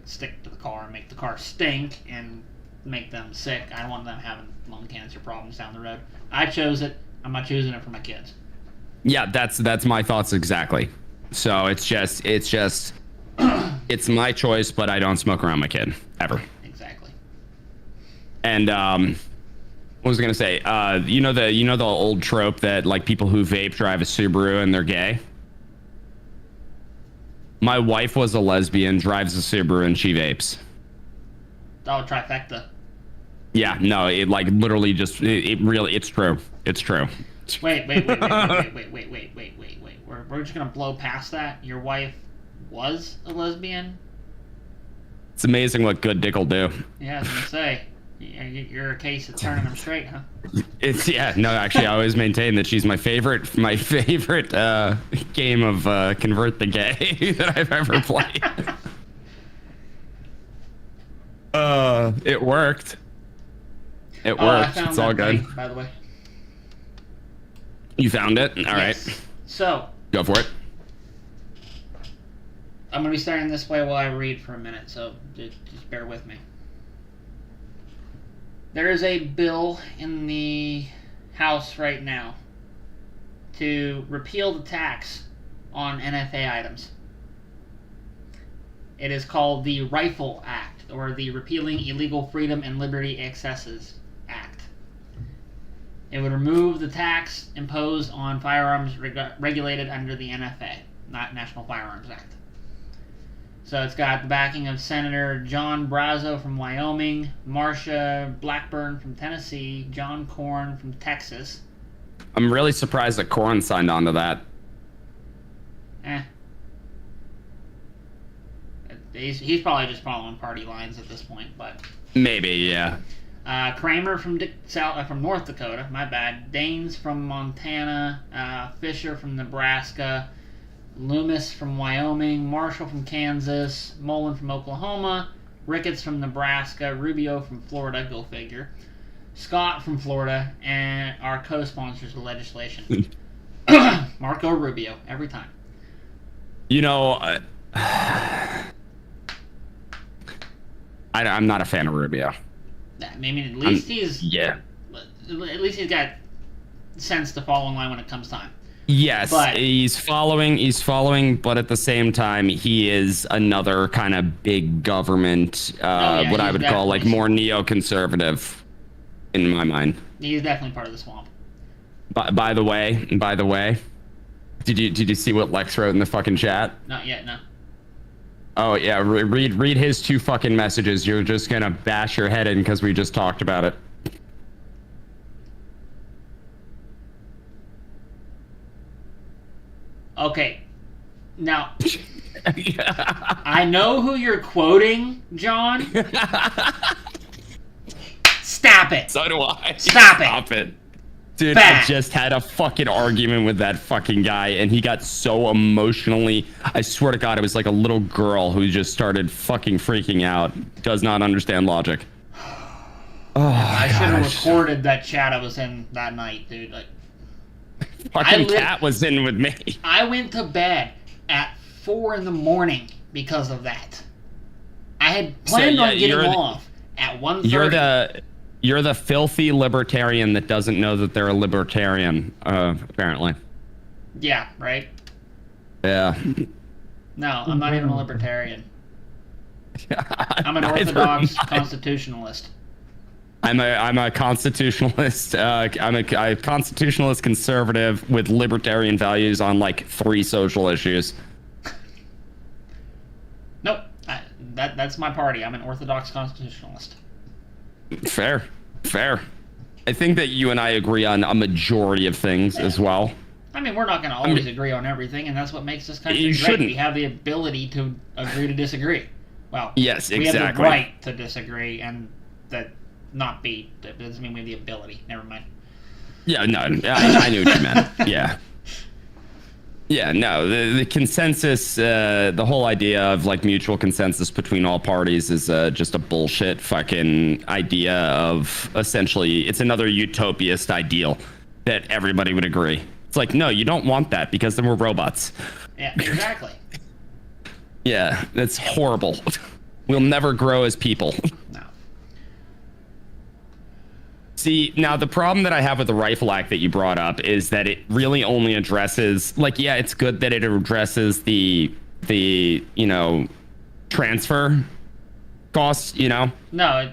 B: stick to the car and make the car stink and make them sick. I don't want them having lung cancer problems down the road. I chose it. I'm not choosing it for my kids.
A: Yeah, that's my thoughts exactly. So it's my choice, but I don't smoke around my kid ever.
B: Exactly.
A: And what was I gonna say? You know the old trope that like people who vape drive a Subaru and they're gay. My wife was a lesbian, drives a Subaru, and she vapes.
B: Oh, trifecta.
A: Yeah, no, it like literally just it really it's true. It's true.
B: Wait. We're just gonna blow past that. Your wife was a lesbian?
A: It's amazing what good dick will do.
B: Yeah, I was gonna say. You're a case of turning them straight, huh?
A: It's no, actually, I always maintain that she's my favorite game of convert the gay that I've ever played. It worked. It worked. It's all good.
B: Thing, by the way.
A: You found it? All right.
B: So,
A: Go for it.
B: I'm going to be starting this way while I read for a minute, so just bear with me. There is a bill in the House right now to repeal the tax on NFA items. It is called the Rifle Act, or the Repealing Illegal Freedom and Liberty Excesses Act. It would remove the tax imposed on firearms regulated under the NFA, not National Firearms Act. So it's got the backing of Senator John Brazo from Wyoming, Marsha Blackburn from Tennessee, John Cornyn from Texas.
A: I'm really surprised that Cornyn signed on to that.
B: He's probably just following party lines at this point, but...
A: Maybe, yeah.
B: Kramer from North Dakota, my bad. Daines from Montana, Fisher from Nebraska, Loomis from Wyoming, Marshall from Kansas, Mullen from Oklahoma, Ricketts from Nebraska, Rubio from Florida, go figure, Scott from Florida, and our co-sponsors of legislation. Marco Rubio, every time.
A: You know, I'm not a fan of Rubio.
B: I mean, at least he's got sense to fall in line when it comes time.
A: Yes,
B: but
A: he's following, but at the same time, he is another kind of big government, what I would call like more neoconservative, in my mind.
B: He's definitely part of the swamp.
A: By the way, did you see what Lex wrote in the fucking chat?
B: Not yet, no.
A: Oh yeah, read his two fucking messages. You're just gonna bash your head in because we just talked about it.
B: Okay, now I know who you're quoting, John. Stop it.
A: So do I.
B: Stop
A: it. Dude,
B: Bad.
A: I just had a fucking argument with that fucking guy, and he got so emotionally. I swear to God, it was like a little girl who just started fucking freaking out. Does not understand logic. Oh,
B: I should have recorded that chat I was in that night, dude. Like,
A: fucking Cat was in with me.
B: I went to bed at 4 a.m. because of that. I had planned on getting off at 1:30.
A: You're the filthy libertarian that doesn't know that they're a libertarian, apparently.
B: Yeah, right?
A: Yeah.
B: No, I'm not even a libertarian. I'm an
A: Neither
B: orthodox
A: am I.
B: constitutionalist.
A: I'm a constitutionalist. I'm a constitutionalist conservative with libertarian values on like 3 social issues.
B: Nope. That's my party. I'm an orthodox constitutionalist.
A: Fair. I think that you and I agree on a majority of things as well.
B: I mean, we're not going to always agree on everything, and that's what makes this country
A: You
B: great.
A: shouldn't.
B: We have the ability to agree to disagree. Well,
A: Yes,
B: we have the
A: exactly.
B: right to disagree, and that doesn't mean we have the ability. Never mind.
A: Yeah, no, I knew what you meant. Yeah. Yeah, no, the consensus, the whole idea of like mutual consensus between all parties is just a bullshit fucking idea of essentially, it's another utopiast ideal that everybody would agree. It's like, no, you don't want that because then we're robots.
B: Yeah, exactly.
A: Yeah, that's horrible. We'll never grow as people.
B: No.
A: See, now the problem that I have with the Rifle Act that you brought up is that it really only addresses, like, yeah, it's good that it addresses the transfer costs,
B: No,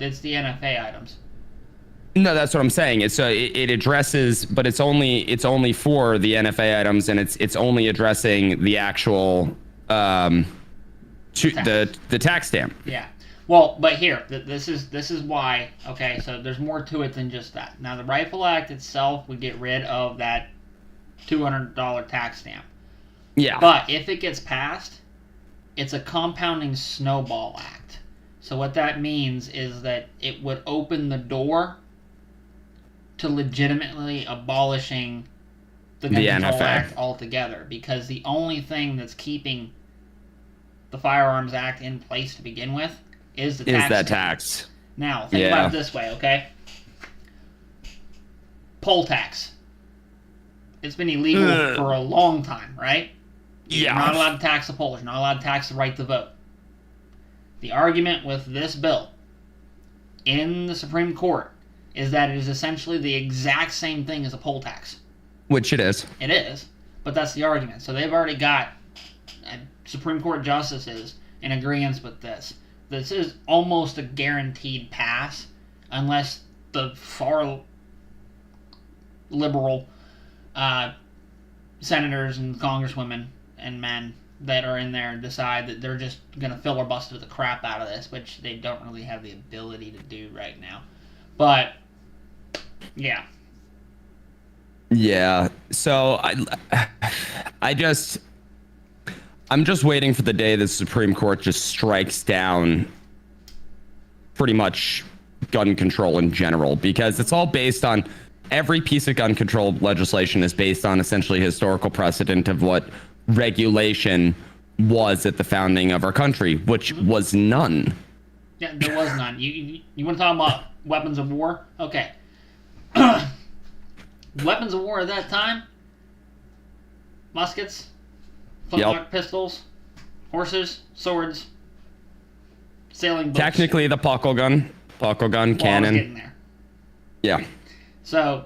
B: it's the NFA items.
A: No, that's what I'm saying. It addresses, but it's only for the NFA items, and it's only addressing the actual the tax stamp.
B: Yeah. Well, but here, this is why. Okay, so there's more to it than just that. Now, the Rifle Act itself would get rid of that $200 tax stamp.
A: Yeah.
B: But if it gets passed, it's a compounding snowball act. So what that means is that it would open the door to legitimately abolishing the Gun Control
A: NFA
B: Act altogether, because the only thing that's keeping the Firearms Act in place to begin with is the tax.
A: Is that tax?
B: Now, think about it this way, okay? Poll tax. It's been illegal for a long time, right?
A: Yeah.
B: You're not allowed to tax the polls. You're not allowed to tax the right to vote. The argument with this bill in the Supreme Court is that it is essentially the exact same thing as a poll tax.
A: Which it is.
B: It is, but that's the argument. So they've already got Supreme Court justices in agreement with this. This is almost a guaranteed pass unless the far liberal senators and congresswomen and men that are in there decide that they're just going to filibuster the crap out of this, which they don't really have the ability to do right now. But, yeah.
A: Yeah. So I'm just waiting for the day the Supreme Court just strikes down pretty much gun control in general, because it's all based on, every piece of gun control legislation is based on essentially historical precedent of what regulation was at the founding of our country, which was none.
B: Yeah, there was none. You want to talk about weapons of war? Okay. Weapons of war at that time? Muskets, flintlock pistols, horses, swords, sailing boats.
A: Technically the puckle gun cannon.
B: I was getting there.
A: Yeah.
B: So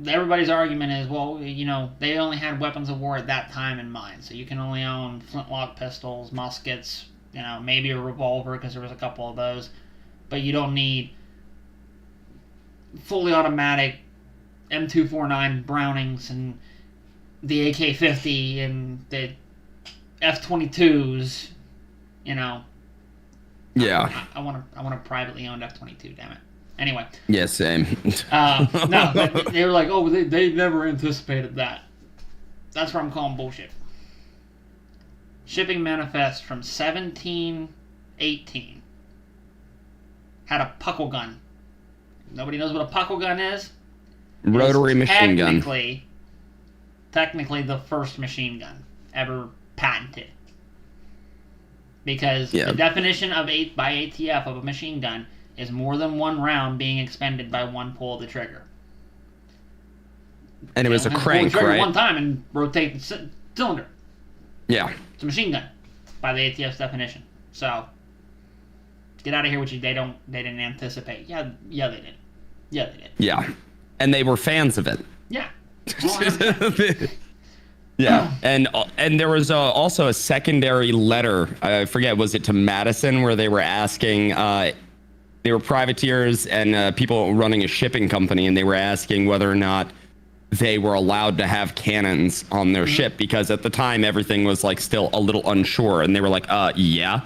B: everybody's argument is, well, they only had weapons of war at that time in mind. So you can only own flintlock pistols, muskets, maybe a revolver, because there was a couple of those. But you don't need fully automatic M249 Brownings and the AK-50 and the F-22s,
A: Yeah.
B: I want a privately owned F-22, damn it. Anyway.
A: Yeah, same.
B: No, but they were like, oh, they never anticipated that. That's where I'm calling bullshit. Shipping manifest from 1718 had a puckle gun. Nobody knows what a puckle gun is?
A: Rotary machine gun.
B: Technically the first machine gun ever patented. Because the definition of by ATF of a machine gun is more than one round being expended by one pull of the trigger.
A: And it was a crank,
B: pull the trigger
A: right?
B: one time and rotate the cylinder.
A: Yeah.
B: It's a machine gun by the ATF's definition. So get out of here with you. They didn't anticipate. Yeah, they did. Yeah, they did.
A: Yeah. And they were fans of it.
B: Yeah.
A: Yeah, and there was also a secondary letter. I forget, was it to Madison, where they were asking, they were privateers and people running a shipping company, and they were asking whether or not they were allowed to have cannons on their ship, because at the time everything was like still a little unsure, and they were like, yeah.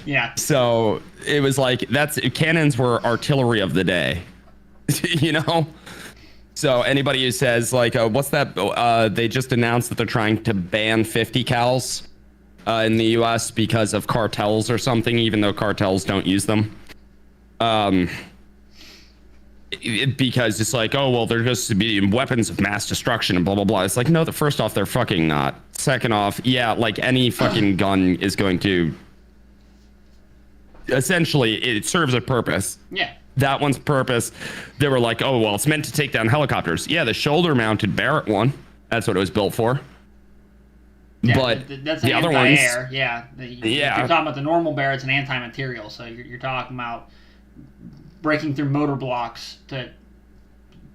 B: Yeah.
A: So it was like cannons were artillery of the day, you know. So anybody who says like, what's that? They just announced that they're trying to ban 50 cals in the U.S. because of cartels or something, even though cartels don't use them. Because it's like, oh, well, they're just weapons of mass destruction and blah, blah, blah. It's like, no, first off, they're fucking not. Second off, yeah, like any fucking gun is going to... Essentially, it serves a purpose.
B: Yeah.
A: That one's purpose, they were like, oh, well, it's meant to take down helicopters. Yeah, the shoulder-mounted Barrett one, that's what it was built for.
B: Yeah,
A: but
B: that's
A: the other ones...
B: Yeah.
A: Yeah.
B: You're talking about the normal Barrett's an anti-material, so you're talking about breaking through motor blocks to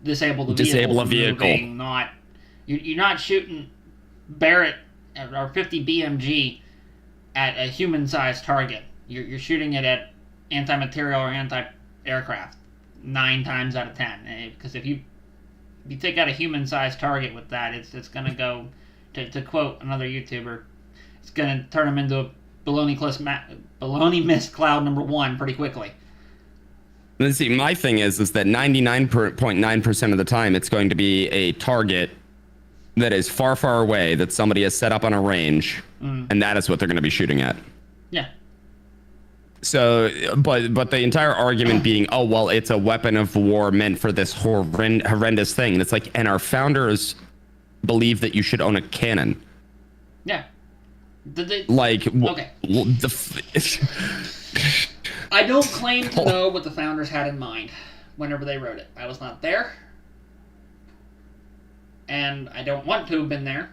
B: disable the
A: a vehicle.
B: Moving, you're not shooting Barrett or 50 BMG at a human-sized target. You're shooting it at anti-material or anti-aircraft 9 times out of 10. Because if you take out a human-sized target with that, it's going to go, to quote another YouTuber, it's going to turn them into a baloney mist cloud number 1 pretty quickly.
A: Let's see, my thing is that 99.9% of the time it's going to be a target that is far, far away that somebody has set up on a range, and that is what they're going to be shooting at.
B: Yeah.
A: So, but the entire argument being, oh, well, it's a weapon of war meant for this horrendous thing. And it's like, and our founders believe that you should own a cannon.
B: Yeah.
A: Okay.
B: I don't claim to know what the founders had in mind whenever they wrote it. I was not there. And I don't want to have been there,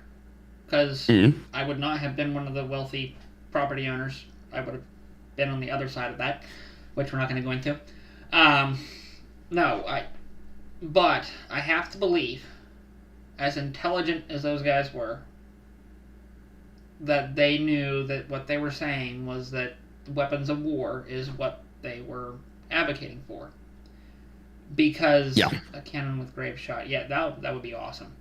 B: because I would not have been one of the wealthy property owners. I would have been on the other side of that, which we're not going to go into. But I have to believe, as intelligent as those guys were, that they knew that what they were saying was that weapons of war is what they were advocating for. Because a cannon with grave shot, that would be awesome.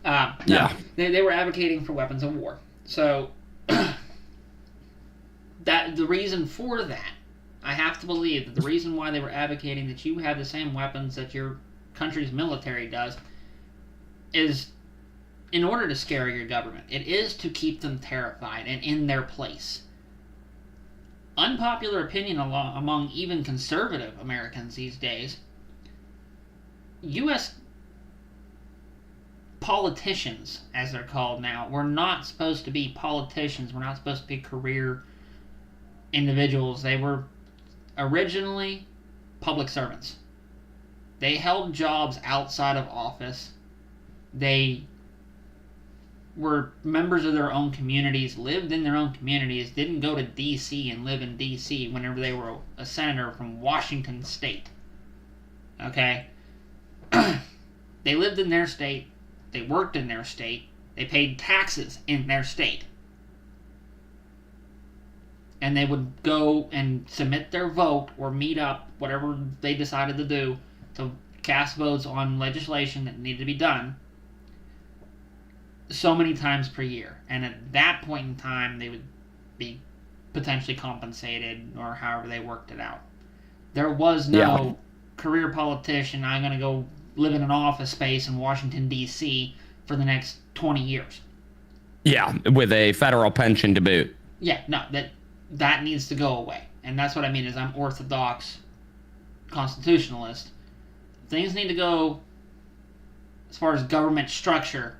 B: They were advocating for weapons of war. So that the reason for that, I have to believe that the reason why they were advocating that you have the same weapons that your country's military does is in order to scare your government. It is to keep them terrified and in their place. Unpopular opinion among even conservative Americans these days, U.S. politicians, as they're called now, were not supposed to be politicians. We're not supposed to be career individuals. They were originally public servants. They held jobs outside of office. They were members of their own communities, lived in their own communities, didn't go to D.C. and live in D.C. whenever they were a senator from Washington State. Okay? They lived in their state. They worked in their state. They paid taxes in their state. And they would go and submit their vote or meet up, whatever they decided to do, to cast votes on legislation that needed to be done so many times per year. And at that point in time, they would be potentially compensated or however they worked it out. There was no career politician, I'm going to go live in an office space in Washington, D.C. for the next 20 years.
A: Yeah, with a federal pension to boot.
B: Yeah, no, that needs to go away. And that's what I mean is I'm orthodox constitutionalist. Things need to go, as far as government structure,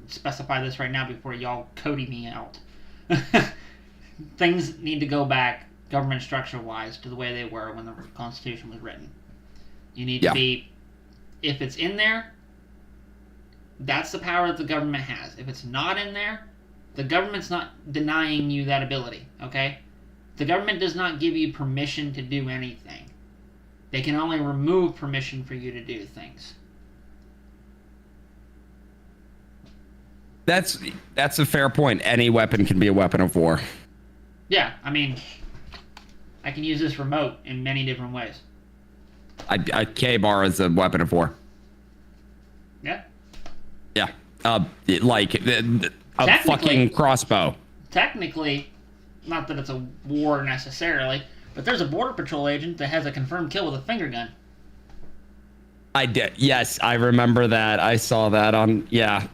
B: specify this right now before y'all Cody me out. Things need to go back, government structure-wise, to the way they were when the Constitution was written. You need to be, if it's in there, that's the power that the government has. If it's not in there, the government's not denying you that ability, okay? The government does not give you permission to do anything. They can only remove permission for you to do things.
A: That's a fair point. Any weapon can be a weapon of war.
B: Yeah, I mean, I can use this remote in many different ways.
A: A K-bar is a weapon of war.
B: Yeah.
A: Yeah. Like a fucking crossbow.
B: Technically, not that it's a war necessarily, but there's a border patrol agent that has a confirmed kill with a finger gun.
A: I did. Yes, I remember that. I saw that on. Yeah.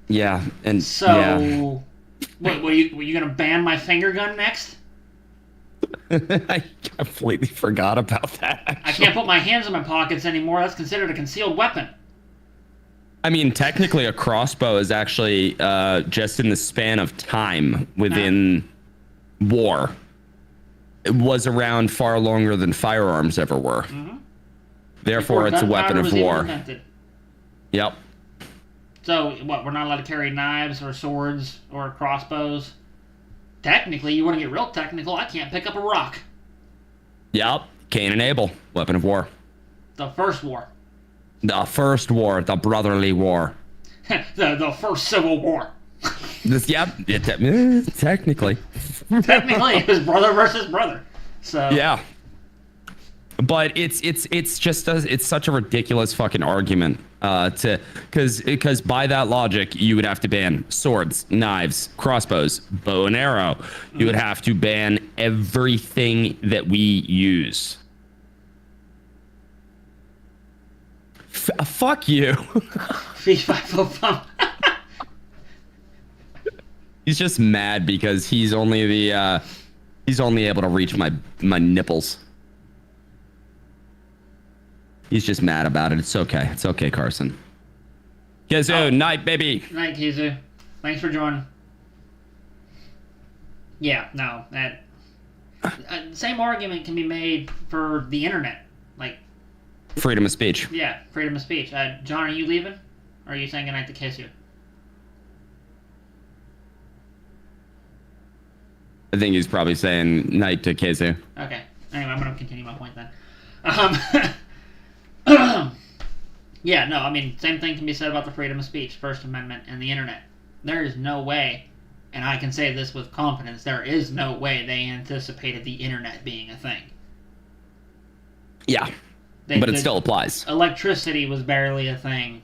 A: Yeah, and
B: So,
A: yeah.
B: wait, were you gonna ban my finger gun next?
A: I completely forgot about that. Actually.
B: I can't put my hands in my pockets anymore. That's considered a concealed weapon.
A: I mean, technically, a crossbow is actually just in the span of time within war. It was around far longer than firearms ever were.
B: Mm-hmm.
A: Therefore, it's a weapon of war. Yep.
B: So, what, we're not allowed to carry knives or swords or crossbows? Technically, you want to get real technical, I can't pick up a rock.
A: Yep. Cain and Abel, weapon of war.
B: The first war.
A: The first war, the brotherly war.
B: the first civil war.
A: Technically.
B: Technically, it was brother versus brother. So
A: yeah. But it's just it's such a ridiculous fucking argument because by that logic you would have to ban swords, knives, crossbows, bow and arrow. You would have to ban everything that we use. Fuck you. He's just mad because he's only able to reach my nipples. He's just mad about it. It's okay. It's okay, Carson. Kizu, night, baby.
B: Night, Kizu. Thanks for joining. Yeah, no, that same argument can be made for the internet, like
A: freedom of speech.
B: Yeah, freedom of speech. John, are you leaving? Or are you saying goodnight to Kizu?
A: I think he's probably saying night to Kizu.
B: Okay. Anyway, I'm going to continue my point then. Yeah, no, I mean, same thing can be said about the freedom of speech, First Amendment, and the internet. There is no way, and I can say this with confidence, there is no way they anticipated the internet being a thing.
A: Yeah, but it still applies.
B: Electricity was barely a thing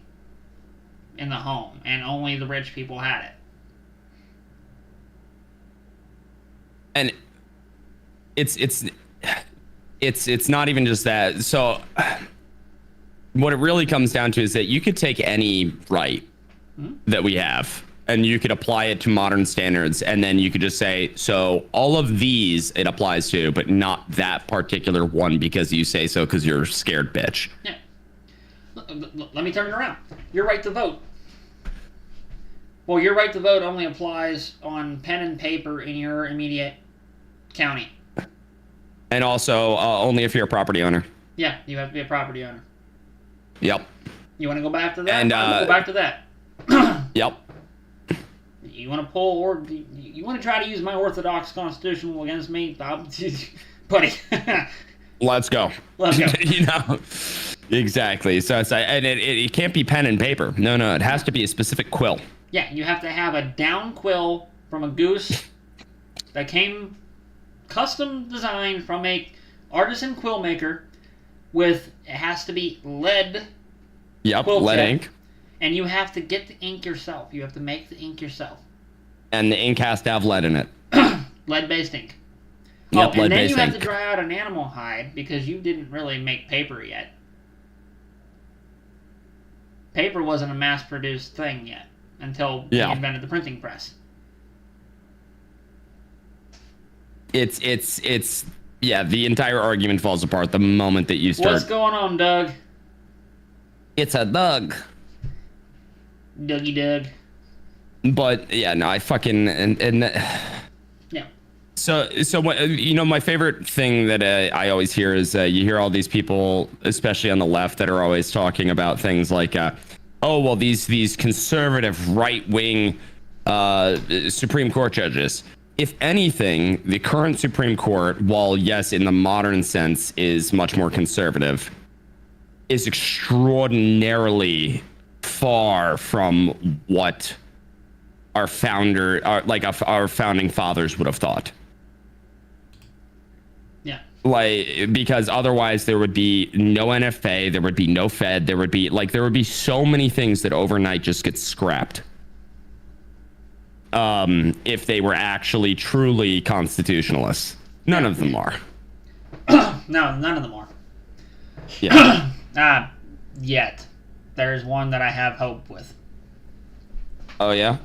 B: in the home, and only the rich people had it.
A: And it's not even just that. So what it really comes down to is that you could take any right that we have and you could apply it to modern standards, and then you could just say, so all of these it applies to, but not that particular one because you say so because you're a scared bitch.
B: Yeah. Let me turn it around. Your right to vote. Well, your right to vote only applies on pen and paper in your immediate county.
A: And also, only if you're a property owner.
B: Yeah, you have to be a property owner.
A: Yep.
B: You want to go back to that?
A: And
B: go back to that.
A: Yep.
B: You want to pull, or you want to try to use my orthodox constitutional against me, buddy?
A: Let's go.
B: Let's go.
A: You know, exactly. So it's and it can't be pen and paper. No, it has to be a specific quill.
B: Yeah, you have to have a down quill from a goose that came custom designed from a artisan quill maker with, it has to be lead.
A: Yep, lead ink.
B: And you have to get the ink yourself. You have to make the ink yourself.
A: And the ink has to have lead in it.
B: Lead-based ink.
A: Yep,
B: and then you have
A: ink.
B: to dry out an animal hide because you didn't really make paper yet. Paper wasn't a mass-produced thing yet until we invented the printing press.
A: It's the entire argument falls apart the moment that you start.
B: What's going on, Doug?
A: It's a Doug.
B: Dougie Doug.
A: But yeah, no, I fucking
B: yeah.
A: So what, you know, my favorite thing that I always hear is you hear all these people, especially on the left, that are always talking about things like, oh well, these conservative right wing Supreme Court judges. If anything, the current Supreme Court, while yes, in the modern sense, is much more conservative, is extraordinarily far from what our founding fathers would have thought.
B: Yeah.
A: Like, because otherwise there would be no NFA, there would be no Fed, there would be so many things that overnight just get scrapped. If they were actually truly constitutionalists. None of them are.
B: No, none of them are.
A: Yeah.
B: Yet. There's one that I have hope with.
A: Oh yeah?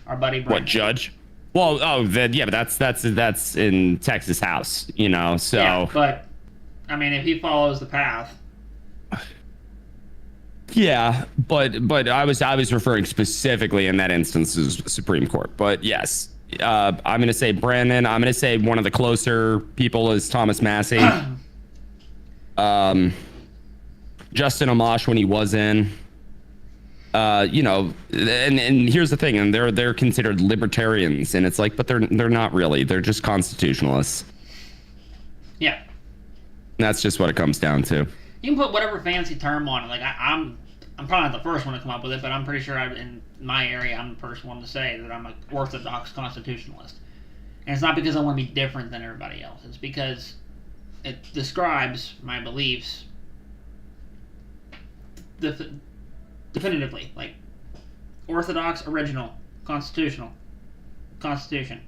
B: Our buddy Brent.
A: What, Judge? Well, but that's in Texas House, you know, so.
B: Yeah, but, I mean, if he follows the path.
A: Yeah, but I was referring specifically in that instance to Supreme Court. But yes, I'm going to say Brandon. I'm going to say one of the closer people is Thomas Massey. Justin Amash when he was in. You know, and here's the thing, and they're considered libertarians, and it's like, but they're not really. They're just constitutionalists.
B: Yeah.
A: That's just what it comes down to.
B: You can put whatever fancy term on it. Like I'm probably not the first one to come up with it, but I'm pretty sure in my area I'm the first one to say that I'm an orthodox constitutionalist. And it's not because I want to be different than everybody else. It's because it describes my beliefs definitively. Like orthodox, original, constitutional, Constitution.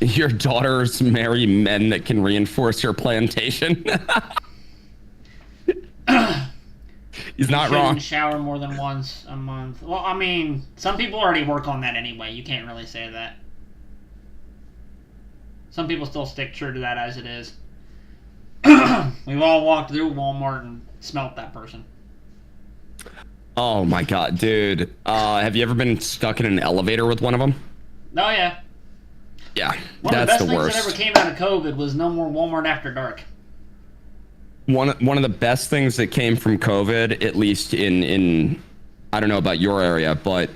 A: Your daughters marry men that can reinforce your plantation. He's not wrong.
B: Shower more than once a month. Well, I mean, some people already work on that anyway. You can't really say that. Some people still stick true to that as it is. We've all walked through Walmart and smelt that person.
A: Oh my god, dude. Have you ever been stuck in an elevator with one of them?
B: Oh, yeah.
A: Yeah,
B: one
A: that's
B: of the best
A: the worst.
B: things that ever came out of COVID was no more Walmart after dark.
A: One of the best things that came from COVID, at least in I don't know about your area, but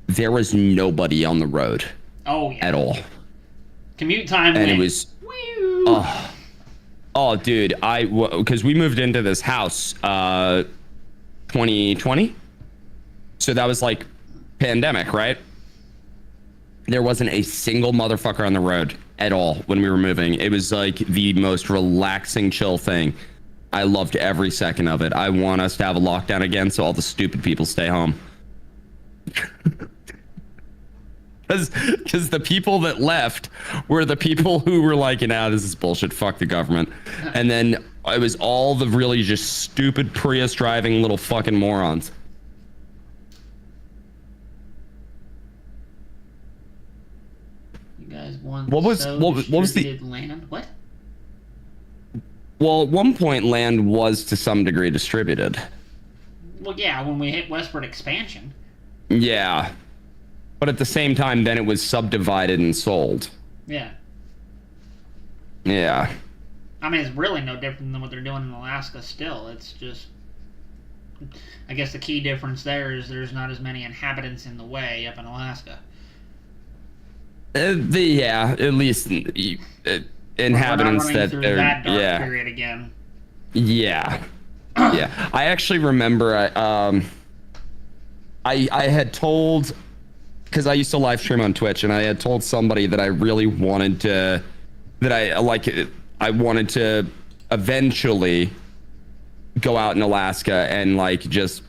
A: there was nobody on the road.
B: Oh yeah.
A: At all.
B: Commute time.
A: And it was. Oh, dude, because we moved into this house, 2020. So that was like pandemic, right? There wasn't a single motherfucker on the road at all when we were moving. It was like the most relaxing, chill thing. I loved every second of it. I want us to have a lockdown again so all the stupid people stay home. Because the people that left were the people who were like, this is bullshit, fuck the government. And then it was all the really just stupid Prius driving little fucking morons.
B: You guys want
A: what was the
B: land? What?
A: Well, at one point land was to some degree distributed.
B: Well, yeah, when we hit westward expansion.
A: Yeah. But at the same time, then it was subdivided and sold.
B: Yeah.
A: Yeah.
B: I mean, it's really no different than what they're doing in Alaska still. It's just... I guess the key difference there is there's not as many inhabitants in the way up in Alaska.
A: Yeah, at least inhabitants
B: that
A: they're...
B: that dark period again.
A: Yeah. Yeah. I actually remember I had told... Because I used to live stream on Twitch, and I had told somebody that I really wanted to, I wanted to eventually go out in Alaska and just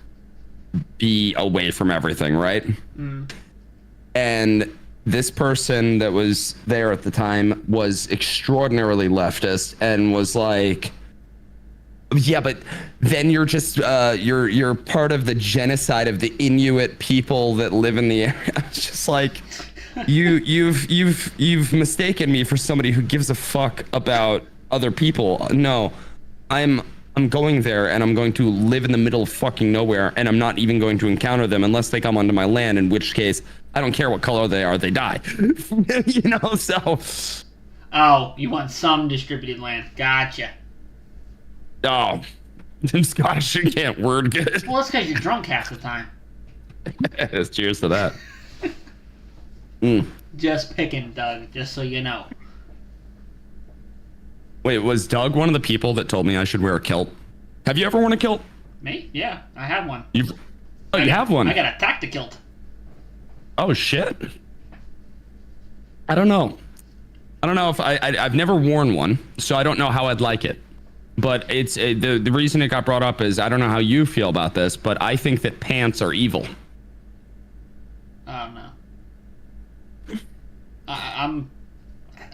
A: be away from everything, right?
B: Mm.
A: And this person that was there at the time was extraordinarily leftist and was like, yeah, but then you're just you're part of the genocide of the Inuit people that live in the area. It's just like you've mistaken me for somebody who gives a fuck about other people. No, I'm going there and I'm going to live in the middle of fucking nowhere, and I'm not even going to encounter them unless they come onto my land, in which case I don't care what color they are, they die. So.
B: Oh, you want some distributed land. Gotcha.
A: Oh, I'm Scottish and can't word good.
B: Well, it's because you're drunk half the time.
A: Cheers to that.
B: Just picking, Doug, just so you know.
A: Wait, was Doug one of the people that told me I should wear a kilt? Have you ever worn a kilt?
B: Me? Yeah, I have one.
A: You have one?
B: I got a tactikilt.
A: Oh shit. I don't know. I don't know if I've never worn one, so I don't know how I'd like it. But it's the reason it got brought up is I don't know how you feel about this, but I think that pants are evil.
B: Oh no.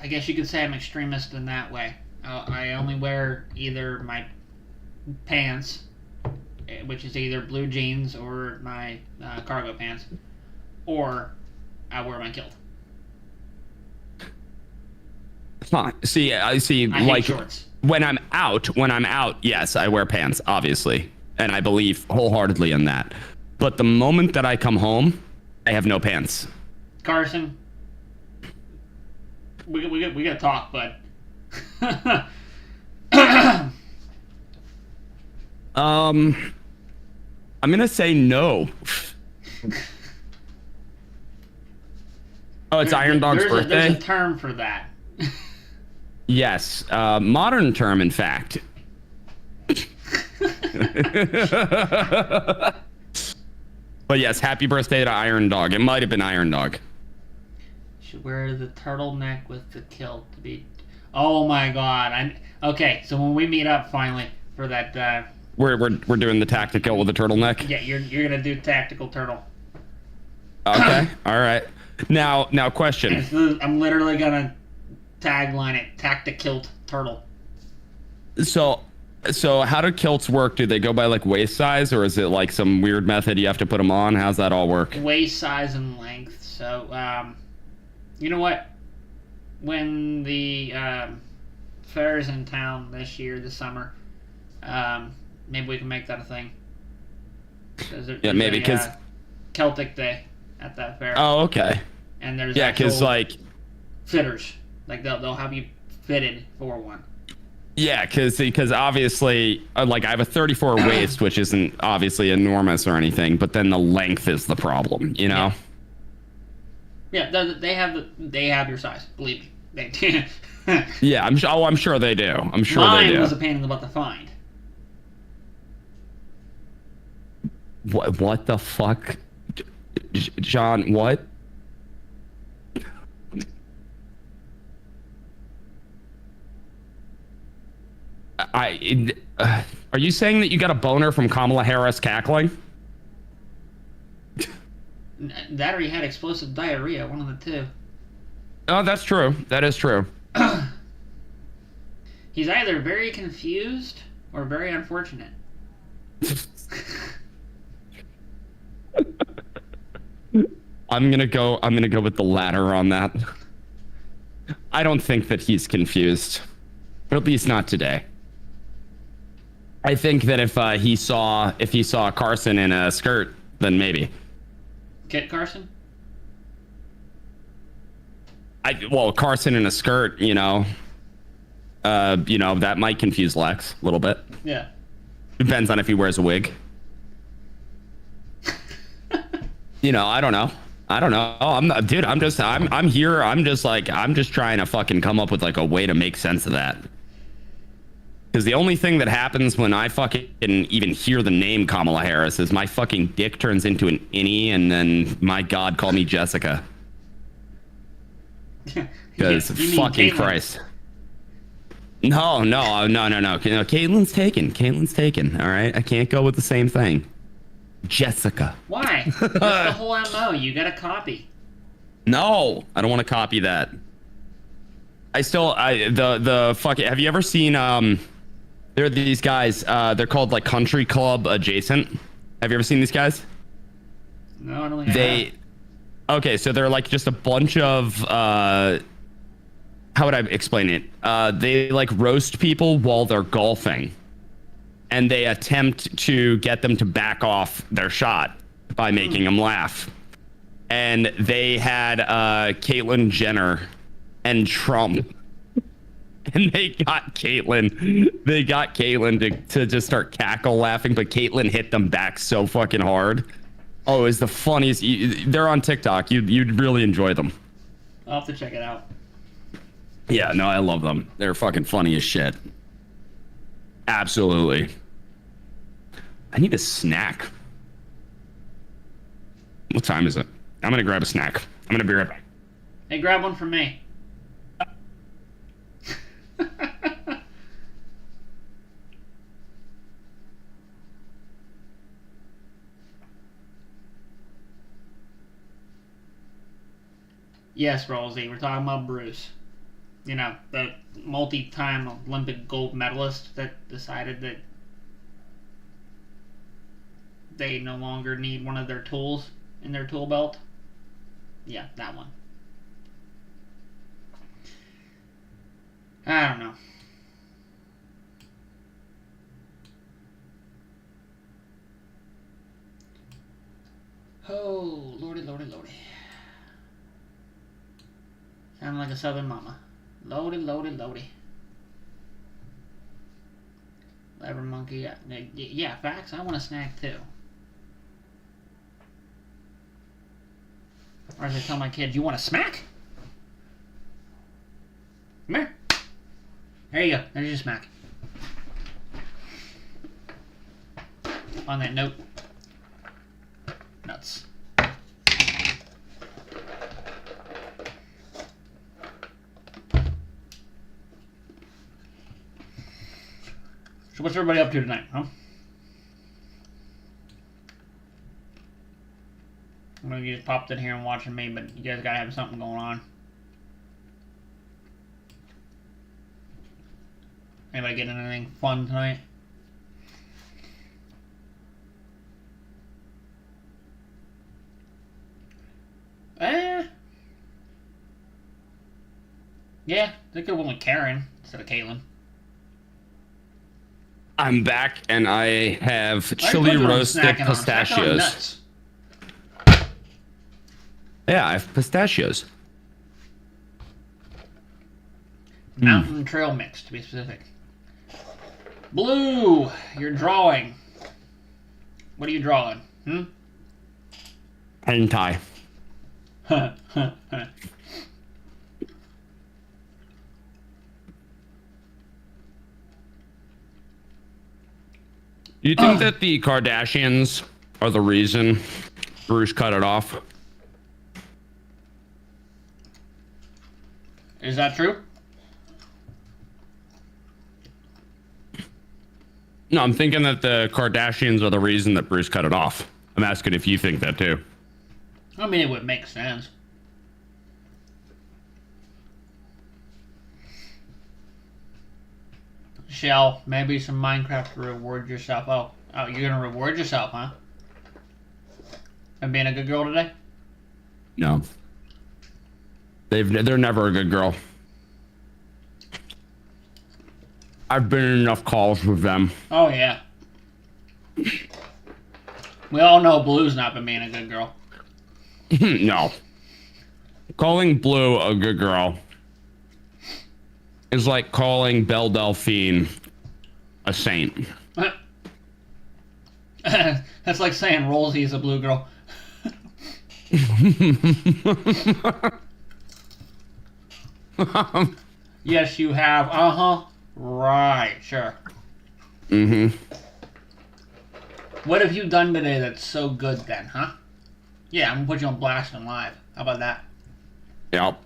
B: I guess you could say I'm extremist in that way. I only wear either my pants, which is either blue jeans or my cargo pants, or I wear my kilt.
A: Huh. See, I see.
B: I
A: like
B: hate shorts.
A: when I'm out, yes, I wear pants, obviously, and I believe wholeheartedly in that. But the moment that I come home, I have no pants.
B: Carson, we got to talk, bud.
A: I'm gonna say no. Oh, it's Iron Dog's birthday?
B: There's a term for that.
A: Yes, modern term, in fact. But yes, happy birthday to Iron Dog. It might have been Iron Dog.
B: Should wear the turtleneck with the kilt to be... Oh my god. Okay, so when we meet up finally for that...
A: We're doing the tactical with the turtleneck?
B: Yeah, you're gonna do tactical turtle.
A: Okay, alright. Now question.
B: I'm literally gonna tagline it, tactikilt turtle.
A: So how do kilts work? Do they go by like waist size, or is it like some weird method you have to put them on? How's that all work?
B: Waist size and length. So, you know what? When the fair is in town this summer, maybe we can make that a thing.
A: Yeah, maybe because
B: Celtic Day at that fair.
A: Oh, okay.
B: And there's
A: because like
B: fitters, like they'll have you fitted for one.
A: Yeah, because obviously, like I have a 34 waist, which isn't obviously enormous or anything, but then the length is the problem, you know?
B: Yeah, they have your size. Believe me, they do.
A: Yeah, I'm sure they do. I'm sure
B: Mine
A: they do.
B: was a pain in the butt to find.
A: What the fuck, John? What? Are you saying that you got a boner from Kamala Harris cackling?
B: That or he had explosive diarrhea, one of the two.
A: Oh, that's true. That is true.
B: He's either very confused or very unfortunate.
A: I'm gonna go with the latter on that. I don't think that he's confused, or at least not today. I think that if he saw Carson in a skirt, then maybe.
B: Kit Carson?
A: Carson in a skirt, that might confuse Lex a little bit.
B: Yeah.
A: Depends on if he wears a wig. I don't know. I'm here. I'm just trying to fucking come up with like a way to make sense of that. Because the only thing that happens when I fucking even hear the name Kamala Harris is my fucking dick turns into an innie, and then, my God, call me Jessica. Because fucking Christ. No. Caitlin's taken. All right, I can't go with the same thing. Jessica.
B: Why? That's the whole MO. You got to copy.
A: No, I don't want to copy that. The fucking. Have you ever seen there are these guys, they're called like Country Club Adjacent. Have you ever seen these guys?
B: No, I don't think I have.
A: Okay, so they're like just a bunch of how would I explain it? They like roast people while they're golfing, and they attempt to get them to back off their shot by making them laugh. And they had Caitlyn Jenner and Trump. And they got Caitlyn to just start cackle laughing, but Caitlyn hit them back so fucking hard. Oh, it's the funniest. They're on TikTok. You'd really enjoy them.
B: I'll have to check it out.
A: Yeah, no, I love them. They're fucking funny as shit. Absolutely. I need a snack. What time is it? I'm gonna grab a snack. I'm gonna be right back.
B: Hey, grab one from me. Yes, Rosie, we're talking about Bruce. You know, the multi-time Olympic gold medalist that decided that they no longer need one of their tools in their tool belt. Yeah, that one. I don't know. Oh, lordy, lordy, lordy. Sound like a southern mama. Lordy, lordy, lordy. Lever monkey. Yeah, facts. I want a snack too. Or as I tell my kids, you want a smack? Come here. There you go. There's your smack. On that note, nuts. So what's everybody up to tonight, huh? I know you just popped in here and watching me, but you guys gotta have something going on. Anybody getting anything fun tonight? Yeah, they could have went with Karen instead of Caitlin.
A: I'm back and I have chili roasted pistachios. Yeah, I have pistachios.
B: Mountain Trail mix, to be specific. Blue, you're drawing. What are you drawing?
A: Hentai. Do you think that the Kardashians are the reason Bruce cut it off?
B: Is that true?
A: No, I'm thinking that the Kardashians are the reason that Bruce cut it off. I'm asking if you think that too.
B: I mean, it would make sense. Shell, maybe some Minecraft to reward yourself. Oh, you're gonna reward yourself, huh? And being a good girl today?
A: No. They're never a good girl. I've been in enough calls with them.
B: Oh, yeah. We all know Blue's not been being a good girl.
A: No. Calling Blue a good girl is like calling Belle Delphine a saint.
B: That's like saying Rosie's a blue girl. Yes, you have. Uh-huh. Right, sure.
A: Mm-hmm.
B: What have you done today that's so good then, huh? Yeah, I'm gonna put you on blast and live. How about that?
A: Yep.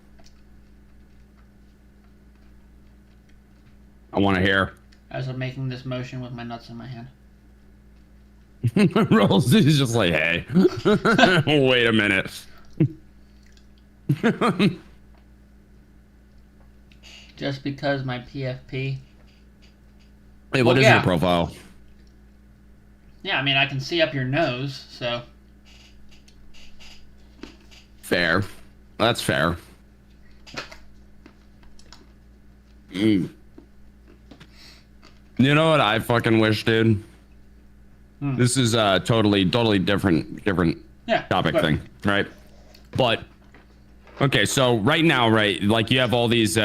A: I want to hear.
B: As I'm making this motion with my nuts in my hand.
A: Rosie's just like, hey, wait a minute.
B: Just because my PFP.
A: Hey, what is your profile?
B: Yeah, I mean, I can see up your nose, so.
A: Fair. That's fair. You know what I fucking wish, dude? This is a totally different topic thing, right? But okay, so right now, right, like you have all these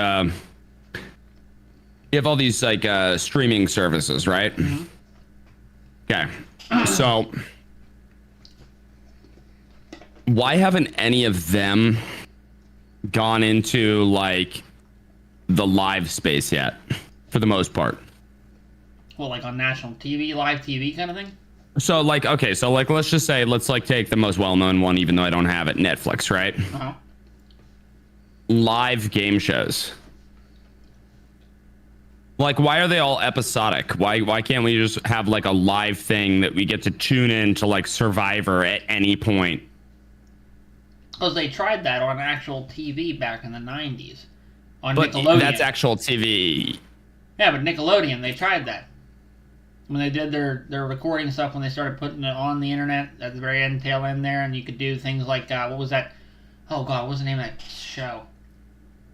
A: like streaming services, right? Okay. So why haven't any of them gone into like the live space yet, for the most part?
B: Well, like on national TV, live TV kind of thing?
A: So like, okay, so like, let's just say, let's like take the most well-known one, even though I don't have it, Netflix, right?
B: Uh-huh.
A: Live game shows. Like, why are they all episodic? Why can't we just have like a live thing that we get to tune in to like Survivor at any point?
B: Because they tried that on actual TV back in the 90s. On
A: But
B: Nickelodeon.
A: that's actual TV.
B: Yeah, but Nickelodeon, they tried that. When they did their recording stuff, when they started putting it on the internet at the very end, tail end there, and you could do things like, what was that? Oh, God, what was the name of that show?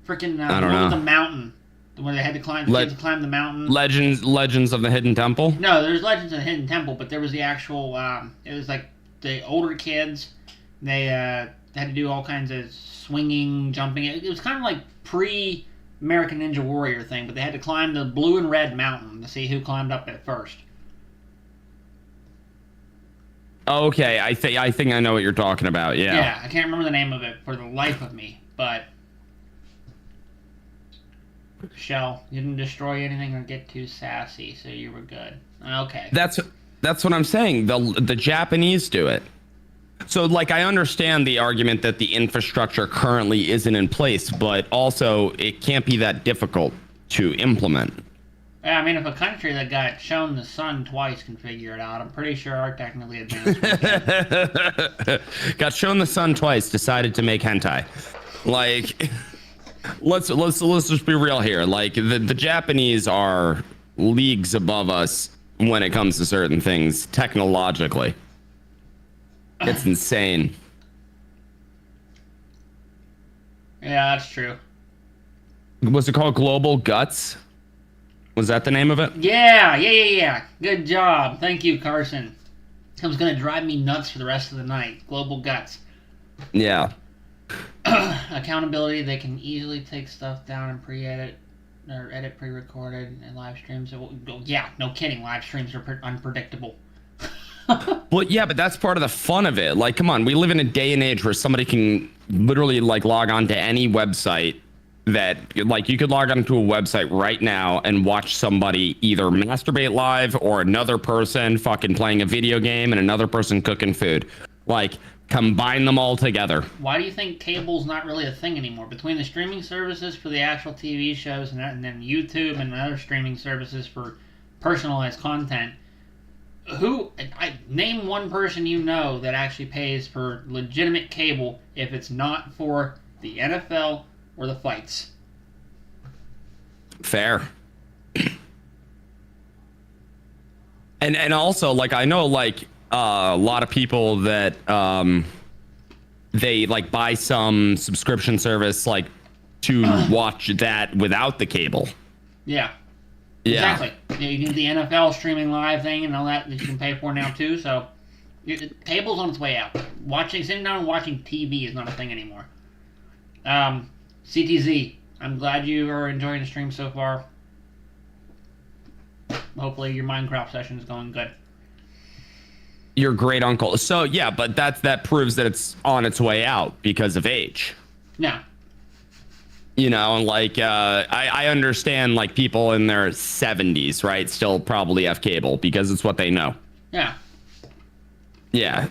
B: Freaking,
A: I don't know.
B: with the mountain. Where they had to climb, kids climb the mountain.
A: Legends of the Hidden Temple?
B: No, there's Legends of the Hidden Temple, but there was the actual, it was like the older kids, they had to do all kinds of swinging, jumping. It was kind of like pre-American Ninja Warrior thing, but they had to climb the blue and red mountain to see who climbed up it first.
A: Okay, I think I know what you're talking about. Yeah.
B: Yeah, I can't remember the name of it for the life of me, but Shell, you didn't destroy anything or get too sassy, so you were good. Okay.
A: That's what I'm saying. The Japanese do it. So like, I understand the argument that the infrastructure currently isn't in place, but also it can't be that difficult to implement.
B: Yeah, I mean, if a country that got shown the sun twice can figure it out, I'm pretty sure our technically advanced can.
A: Got shown the sun twice, decided to make hentai. Like, let's just be real here. Like, the Japanese are leagues above us when it comes to certain things technologically. It's insane.
B: Yeah, that's true.
A: Was it called Global Guts? Was that the name of it?
B: Yeah. Good job. Thank you, Carson. It was going to drive me nuts for the rest of the night. Global Guts.
A: Yeah.
B: Accountability, they can easily take stuff down and pre-edit or edit pre-recorded and live streams. Yeah, no kidding. Live streams are unpredictable.
A: Well, yeah, but that's part of the fun of it. Like, come on, we live in a day and age where somebody can literally like log on to any website that, like, you could log onto a website right now and watch somebody either masturbate live or another person fucking playing a video game and another person cooking food. Like, combine them all together.
B: Why do you think cable's not really a thing anymore? Between the streaming services for the actual TV shows and then YouTube and other streaming services for personalized content, name one person you know that actually pays for legitimate cable if it's not for the NFL or the fights.
A: Fair. And also, like, I know, like, a lot of people that they like buy some subscription service like to watch that without the cable.
B: Yeah.
A: Yeah.
B: Exactly. You need the NFL streaming live thing and all that you can pay for now too. So cable's on its way out. Sitting down and watching TV is not a thing anymore. CTZ, I'm glad you are enjoying the stream so far. Hopefully your Minecraft session is going good.
A: Your great uncle. So yeah, but that proves that it's on its way out because of age.
B: Yeah.
A: You know, like I understand like people in their 70s, right, still probably have cable because it's what they know.
B: Yeah.
A: Yeah.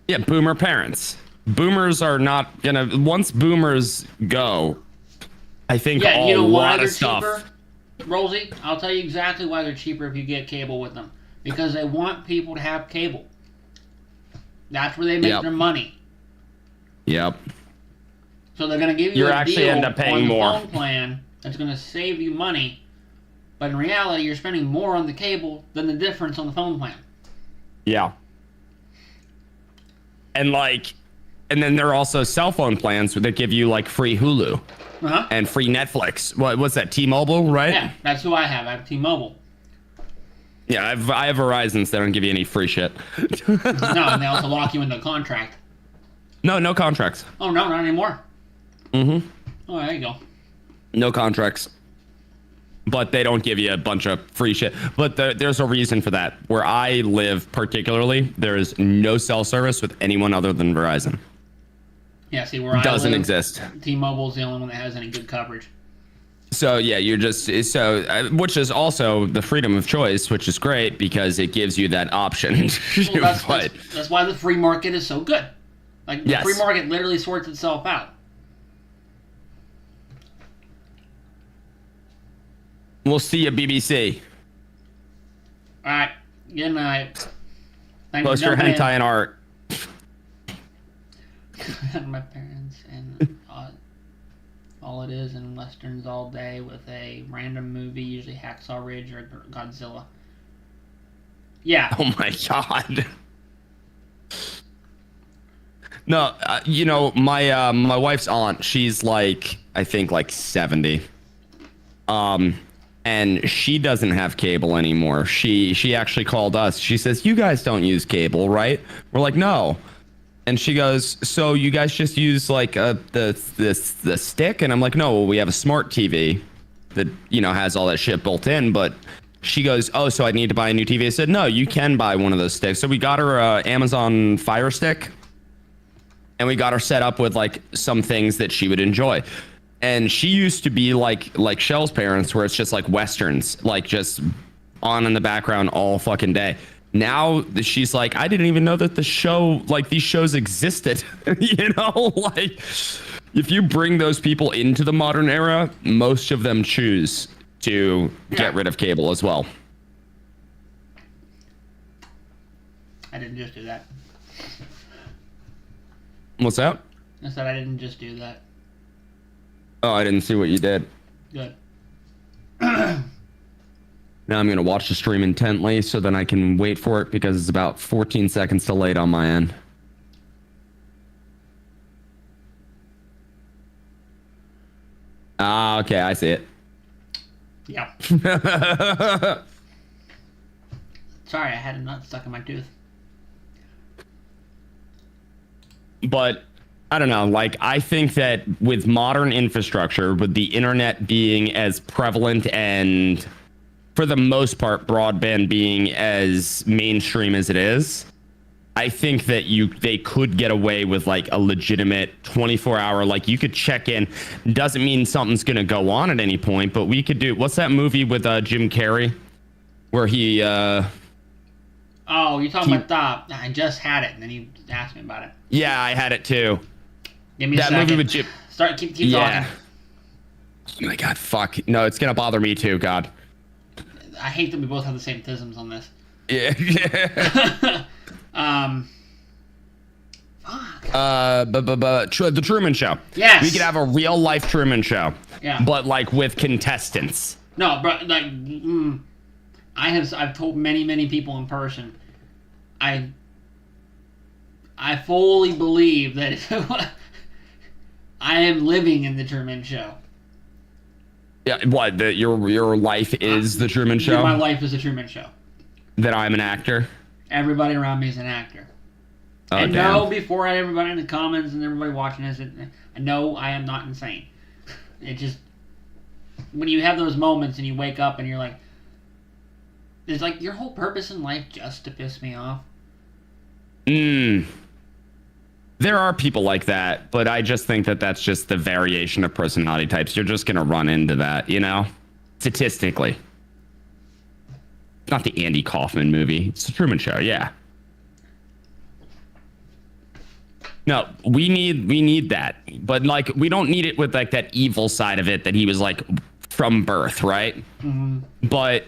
A: Yeah, boomer parents. Boomers are not gonna, once boomers go, I think a lot of stuff.
B: Cheaper, Rosie, I'll tell you exactly why they're cheaper if you get cable with them. Because they want people to have cable. That's where they make their money.
A: Yep.
B: So they're going to give you a
A: actually
B: deal
A: end up paying
B: on the
A: more.
B: phone plan that's going to save you money. But in reality, you're spending more on the cable than the difference on the phone plan.
A: Yeah. And then there are also cell phone plans that give you like free Hulu and free Netflix. What's that? T-Mobile, right?
B: Yeah, that's who I have. I have T-Mobile.
A: Yeah, I have Verizon, so they don't give you any free shit.
B: No, and they also lock you into a contract.
A: No contracts.
B: Oh, no, not anymore.
A: Mm-hmm.
B: Oh, there you go.
A: No contracts. But they don't give you a bunch of free shit. But there's a reason for that. Where I live particularly, there is no cell service with anyone other than Verizon.
B: Yeah, see, where I
A: doesn't
B: live,
A: exist.
B: T-Mobile's the only one that has any good coverage.
A: So yeah, you're just which is also the freedom of choice, which is great because it gives you that option.
B: Well, that's why the free market is so good. Like the free market literally sorts itself out.
A: We'll see you, BBC.
B: All right. Good night.
A: Post your hentai and art.
B: My parents and all it is in westerns all day with a random movie, usually Hacksaw Ridge or Godzilla. Yeah.
A: Oh my god. No, you know, my wife's aunt, she's like, I think like 70. And she doesn't have cable anymore. She actually called us. She says, "You guys don't use cable, right?" We're like, "No." And she goes, "So you guys just use like the stick?" And I'm like, "No, we have a smart TV that, you know, has all that shit built in." But she goes, "Oh, so I need to buy a new TV?" I said, "No, you can buy one of those sticks." So we got her a Amazon Fire Stick, and we got her set up with like some things that she would enjoy. And she used to be like Shell's parents, where it's just like westerns, like just on in the background all fucking day. Now she's like, I didn't even know that these shows existed. You know, like if you bring those people into the modern era, most of them choose to get rid of cable as well.
B: I didn't just do that.
A: What's that?
B: I said I didn't just do that.
A: Oh, I didn't see what you did.
B: Good.
A: Now I'm going to watch the stream intently so then I can wait for it because it's about 14 seconds delayed on my end. Ah, okay, I see it.
B: Yeah. Sorry, I had a nut stuck in my tooth.
A: But I don't know, like I think that with modern infrastructure, with the internet being as prevalent and for the most part broadband being as mainstream as it is, I think that they could get away with like a legitimate 24-hour, like you could check in. Doesn't mean something's gonna go on at any point, but we could do, what's that movie with Jim Carrey where he
B: oh, you're talking about that. I just had it and then you asked me about it.
A: Yeah, I had it too.
B: Give me a second.
A: Movie with Jim.
B: Keep talking.
A: Oh my god, fuck. No, it's gonna bother me too, god.
B: I hate that we both have the same tisms on this.
A: Yeah.
B: Fuck.
A: The Truman Show.
B: Yes.
A: We could have a real life Truman Show.
B: Yeah.
A: But like with contestants.
B: No, but like, I've told many people in person. I fully believe that I am living in the Truman Show.
A: Yeah, what? That your life is the Truman Show?
B: My life is the Truman Show.
A: That I'm an actor?
B: Everybody around me is an actor.
A: Oh,
B: and
A: damn.
B: no, before everybody in the comments and everybody watching this, I know I am not insane. It just, when you have those moments and you wake up and you're like, is like your whole purpose in life just to piss me off?
A: There are people like that, but I just think that that's just the variation of personality types. You're just going to run into that, you know? Statistically. It's not the Andy Kaufman movie. It's the Truman Show, yeah. No, we need that. But, like, we don't need it with, like, that evil side of it that he was, like, from birth, right?
B: Mm-hmm.
A: But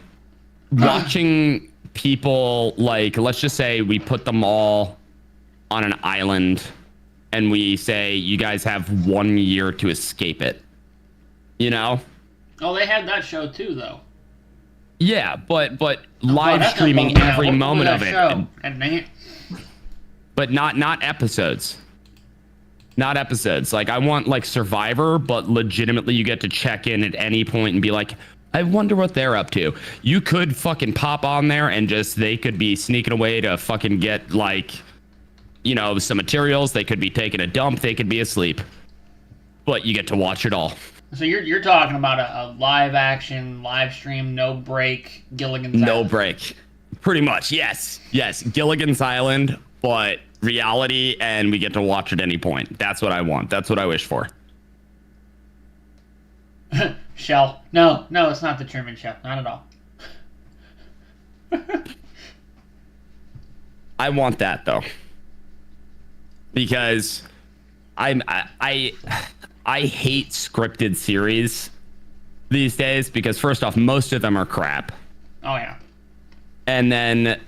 A: watching people, like, let's just say we put them all on an island and we say, you guys have 1 year to escape it. You know?
B: Oh, they had that show too, though.
A: Yeah, but live streaming every moment of it. But not episodes. Not episodes. Like, I want, like, Survivor, but legitimately you get to check in at any point and be like, I wonder what they're up to. You could fucking pop on there and just, they could be sneaking away to fucking get, like, you know, some materials. They could be taking a dump. They could be asleep. But you get to watch it all.
B: So you're talking about a live action, live stream, no break, Gilligan's Island.
A: No break. Pretty much, yes. Yes, Gilligan's Island, but reality, and we get to watch at any point. That's what I want. That's what I wish for.
B: Shell. No, it's not the Truman Show. Not at all.
A: I want that though, because I hate scripted series these days because first off, most of them are crap.
B: Oh yeah.
A: And then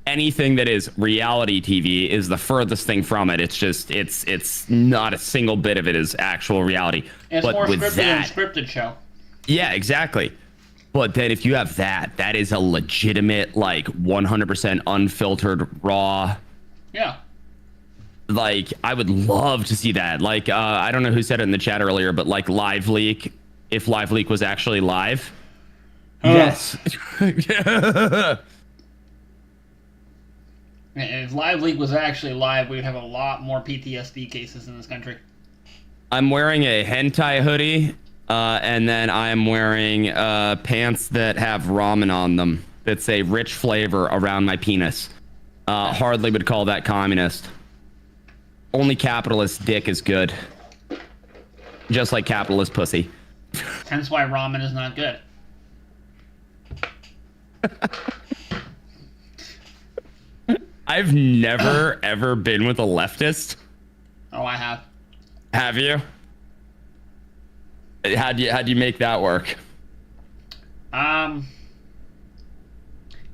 A: anything that is reality TV is the furthest thing from it. It's not a single bit of it is actual reality.
B: It's
A: but
B: more
A: with
B: scripted
A: that,
B: than scripted show.
A: Yeah, exactly. But then if you have that is a legitimate, like 100% unfiltered, raw.
B: Yeah.
A: Like, I would love to see that. Like, I don't know who said it in the chat earlier, but like Live Leak, if Live Leak was actually live. Yes.
B: If Live Leak was actually live, we'd have a lot more PTSD cases in this country.
A: I'm wearing a hentai hoodie, and then I'm wearing pants that have ramen on them. That's a rich flavor around my penis. Hardly would call that communist. Only capitalist dick is good. Just like capitalist pussy.
B: Hence why ramen is not good.
A: I've never ever been with a leftist.
B: Oh, I have.
A: Have you? How'd you make that work?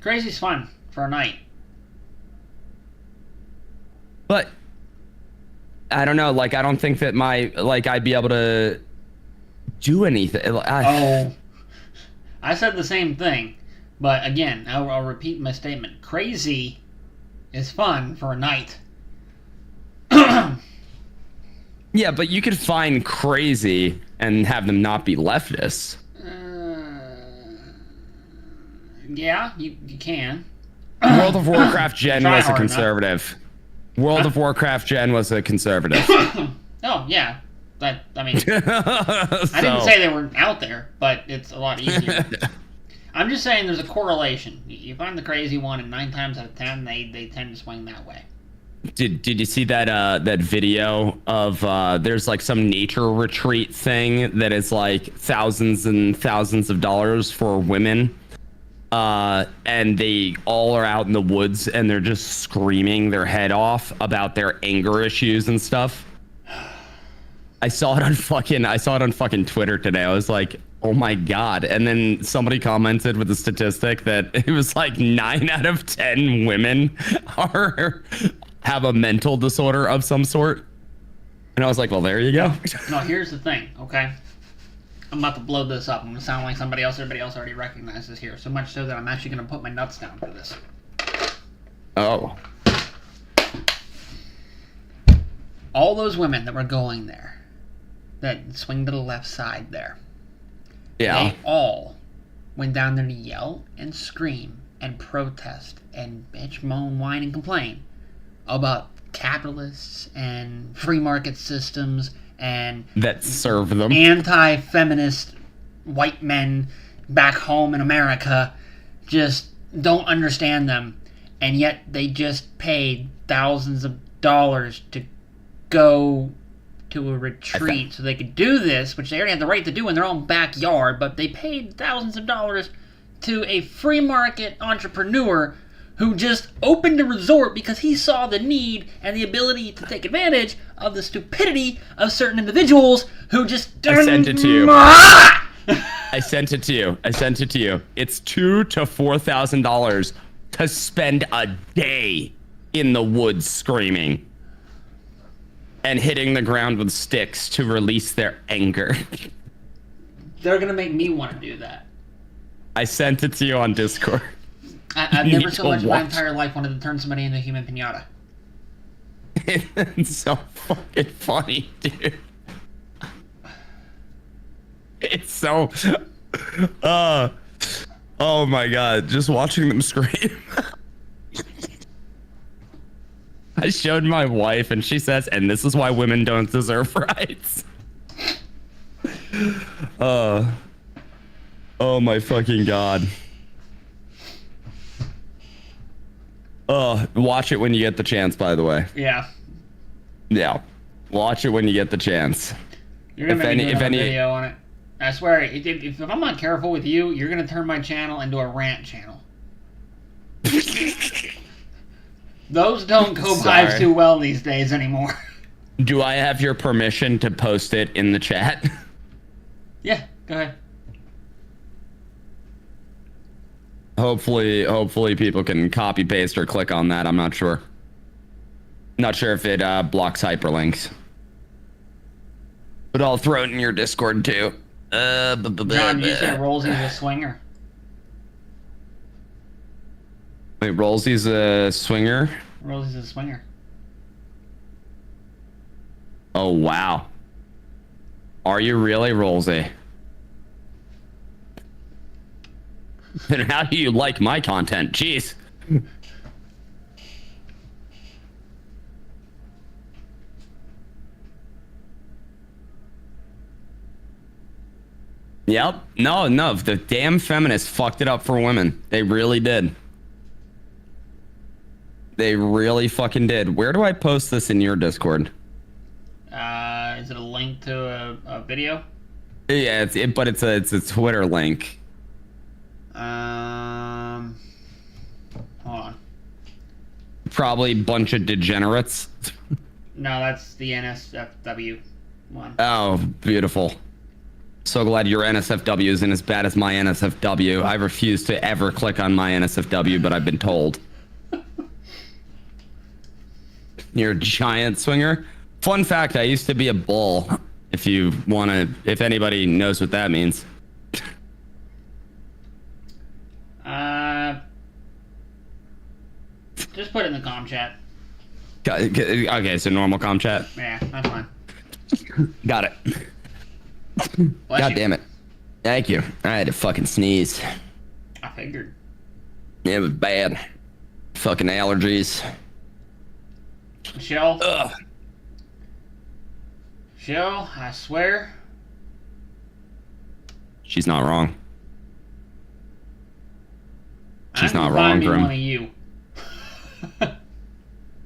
B: Crazy's fun for a night.
A: But I don't know, like I don't think that I'd be able to do anything.
B: I said the same thing, but again, I'll repeat my statement. Crazy is fun for a night.
A: Yeah, but you could find crazy and have them not be leftists.
B: Yeah, you can.
A: World of Warcraft Jen was a
B: hard
A: conservative. World of Warcraft Jen was a conservative.
B: Oh, yeah. I mean, I didn't say they weren't out there, but it's a lot easier. I'm just saying there's a correlation. You find the crazy one, and 9 times out of 10, they tend to swing that way.
A: Did you see that video of there's like some nature retreat thing that is like thousands and thousands of dollars for women, and they all are out in the woods and they're just screaming their head off about their anger issues and stuff. I saw it on fucking Twitter today. I was like, oh my God. And then somebody commented with a statistic that it was like 9 out of 10 women have a mental disorder of some sort. And I was like, well, there you go.
B: No, here's the thing, okay? I'm about to blow this up. I'm going to sound like everybody else already recognizes here. So much so that I'm actually going to put my nuts down for this.
A: Oh.
B: All those women that were going there, that swing to the left side there.
A: Yeah.
B: They all went down there to yell and scream and protest and bitch, moan, whine, and complain about capitalists and free market systems and
A: that serve them.
B: Anti-feminist white men back home in America just don't understand them, and yet they just paid thousands of dollars to go to a retreat so they could do this, which they already have the right to do in their own backyard, but they paid thousands of dollars to a free market entrepreneur who just opened a resort because he saw the need and the ability to take advantage of the stupidity of certain individuals who just...
A: I sent it to you. I sent it to you. It's $2,000 to $4,000 to spend a day in the woods screaming and hitting the ground with sticks to release their anger.
B: They're gonna make me want to do that.
A: I sent it to you on Discord.
B: I've never so much in my entire life wanted to turn somebody into a human pinata.
A: It's so fucking funny, dude. It's so... oh my God, just watching them scream. I showed my wife and she says, and this is why women don't deserve rights. Oh my fucking God. Watch it when you get the chance, by the way.
B: Yeah.
A: Yeah. Watch it when you get the chance.
B: You're gonna make me do a video on it. I swear, if I'm not careful with you, you're gonna turn my channel into a rant channel. Those don't go live too well these days anymore.
A: Do I have your permission to post it in the chat?
B: Yeah, go ahead.
A: Hopefully people can copy paste or click on that. I'm not sure. Not sure if it blocks hyperlinks. But I'll throw it in your Discord too.
B: John, did you say Rollsy's a swinger?
A: Wait, Rollsy's a swinger?
B: Rollsy's a swinger.
A: Oh, wow. Are you really, Rollsy? And how do you like my content? Jeez. Yep. No. The damn feminists fucked it up for women. They really did. They really fucking did. Where do I post this in your Discord?
B: Is it a link to a video?
A: Yeah, but it's a Twitter link.
B: Hold on.
A: Probably a bunch of degenerates.
B: No, that's the NSFW one.
A: Oh, beautiful. So glad your NSFW isn't as bad as my NSFW. I refuse to ever click on my NSFW, but I've been told. You're a giant swinger? Fun fact, I used to be a bull. If anybody knows what that means.
B: Just put it in the comm chat.
A: Okay, so normal comm chat.
B: Yeah, that's fine.
A: Got it.
B: Bless
A: God
B: you.
A: damn it. Thank you. I had to fucking sneeze.
B: I figured.
A: It was bad. Fucking allergies.
B: Michelle?
A: Ugh.
B: Michelle, I swear.
A: She's not wrong. She's
B: I'm
A: not wrong,
B: finding
A: Grim.
B: one of you.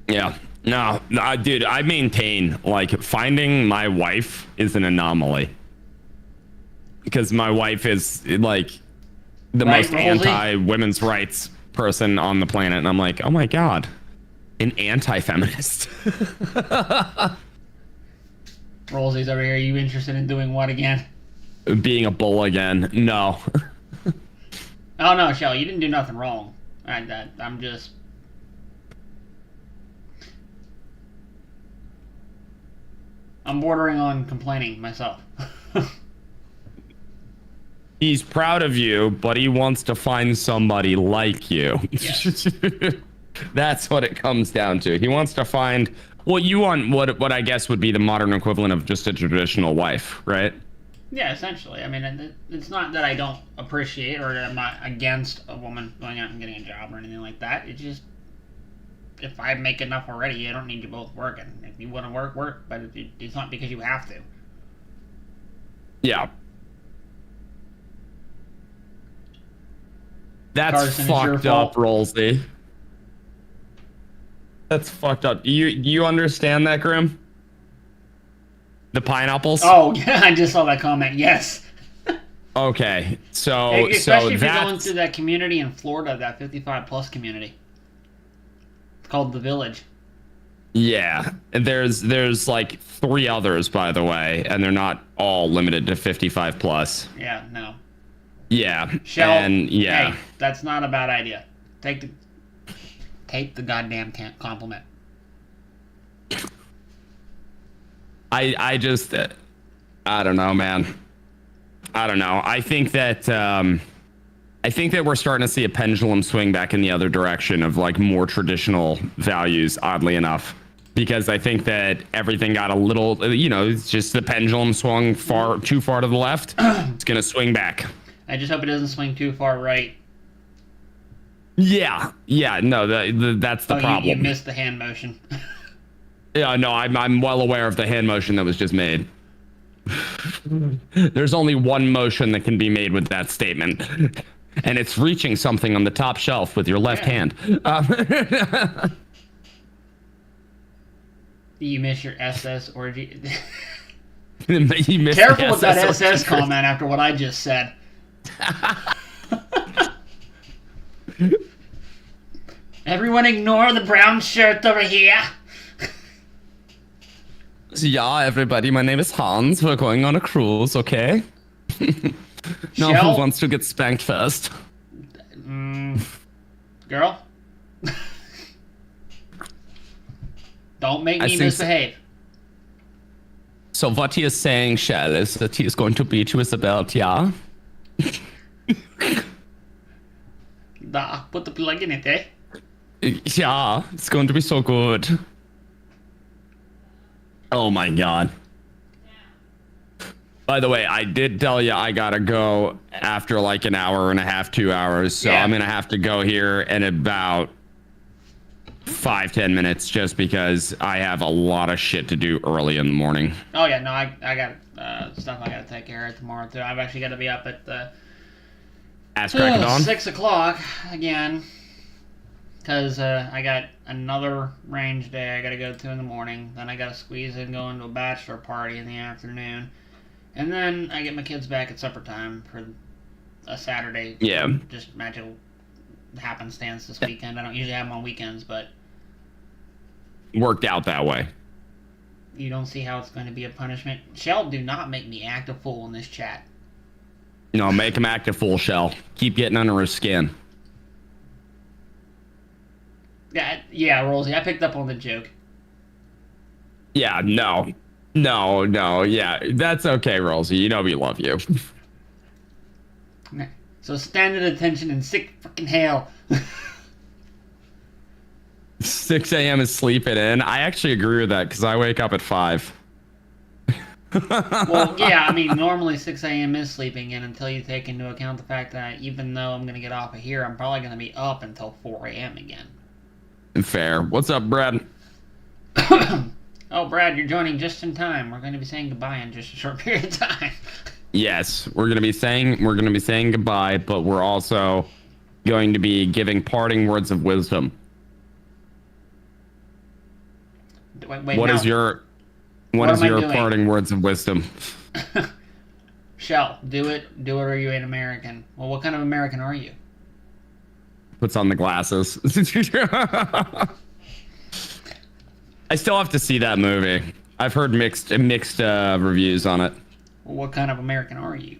A: Yeah. No, dude, I maintain, like, finding my wife is an anomaly. Because my wife is, like, the
B: Right,
A: most
B: Rosie?
A: anti-women's rights person on the planet. And I'm like, oh my God, an anti-feminist.
B: Rollsy's over here. Are you interested in doing what again?
A: Being a bull again. No.
B: Oh, no, Michelle, you didn't do nothing wrong. I'm just... I'm bordering on complaining myself.
A: He's proud of you, but he wants to find somebody like you.
B: Yes.
A: That's what it comes down to. He wants to find what you want, what I guess would be the modern equivalent of just a traditional wife, right?
B: Yeah, essentially. I mean, it's not that I don't appreciate or that I'm not against a woman going out and getting a job or anything like that. It's just, if I make enough already, I don't need you both working. If you want to work, work, but it's not because you have to.
A: Yeah. That's
B: Carson, it's your
A: fucked up,
B: fault.
A: Rollsy. That's fucked up. You understand that, Grim? The pineapples?
B: Oh, yeah, I just saw that comment. Yes.
A: Okay, so
B: Especially if you're
A: that's...
B: going to that community in Florida, that 55+ community. It's called The Village.
A: Yeah, there's like 3 others, by the way, and they're not all limited to 55+.
B: Yeah, no.
A: Yeah,
B: Shell,
A: and yeah.
B: hey, that's not a bad idea. Take the goddamn compliment.
A: I just, I don't know, man. I don't know. I think that we're starting to see a pendulum swing back in the other direction of like more traditional values, oddly enough. Because I think that everything got a little, it's just the pendulum swung too far to the left. It's going to swing back.
B: I just hope it doesn't swing too far right.
A: Yeah, no, that's the problem.
B: You missed the hand motion.
A: Yeah, no, I'm well aware of the hand motion that was just made. There's only one motion that can be made with that statement, and it's reaching something on the top shelf with your left hand.
B: You miss your SS orgy.
A: You missed
B: Careful
A: the
B: with that
A: SS
B: SS comment after what I just said. Everyone ignore the brown shirt over here.
A: Yeah, everybody, my name is Hans. We're going on a cruise, okay? Now,
B: Shell?
A: who wants to get spanked first?
B: Girl? Don't make me misbehave.
A: So what he is saying, Shell, is that he is going to beat you with a belt, yeah?
B: Put the plug in it, eh?
A: Yeah, it's going to be so good. Oh my god. By the way, I did tell you I gotta go after like an hour and a half, 2 hours. So
B: Yeah.
A: I'm gonna have to go here in about 5-10 minutes just because I have a lot of shit to do early in the morning.
B: Oh yeah, no, I got stuff I gotta take care of tomorrow too. I've actually got to be up at
A: Ass crack of dawn?
B: 6 o'clock again, because I got another range day I gotta go to in the morning. Then I gotta squeeze in going to a bachelor party in the afternoon, and then I get my kids back at supper time for a Saturday.
A: Yeah.
B: Just magical happenstance this weekend. I don't usually have them on weekends, but
A: Worked out that way.
B: you don't see how it's going to be a punishment. Shell, do not make me act a fool in this chat.
A: No, make him act a fool, Shell. Keep getting under his skin.
B: Yeah, Rosie, I picked up on the joke.
A: Yeah, no. No, yeah. That's okay, Rosie. You know we love you.
B: So stand at attention and sick fucking hell.
A: 6 a.m. is sleeping in. I actually agree with that because I wake up at 5.
B: Well, yeah, I mean, normally 6 a.m. is sleeping in until you take into account the fact that even though I'm going to get off of here, I'm probably going to be up until 4 a.m. again.
A: Fair. What's up, Brad?
B: Oh, Brad, you're joining just in time. We're going to be saying goodbye in just a short period of time.
A: Yes, we're gonna be saying goodbye, but we're also going to be giving parting words of wisdom.
B: Wait,
A: What
B: now,
A: is your
B: what am I doing?
A: parting words of wisdom?
B: Shell, do it, or you're an American. Well, what kind of American are you?
A: Puts on the glasses. I still have to see that movie. I've heard mixed reviews on it.
B: Well, what kind of American are you?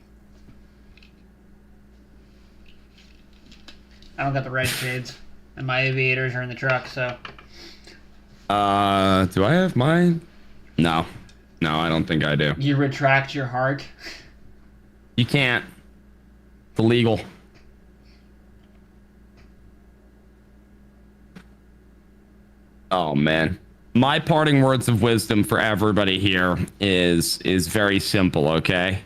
B: I don't got the red shades, and my aviators are in the truck, so...
A: Do I have mine? No, I don't think I do.
B: You retract your heart?
A: You can't. It's illegal. Oh man. My parting words of wisdom for everybody here is very simple, okay?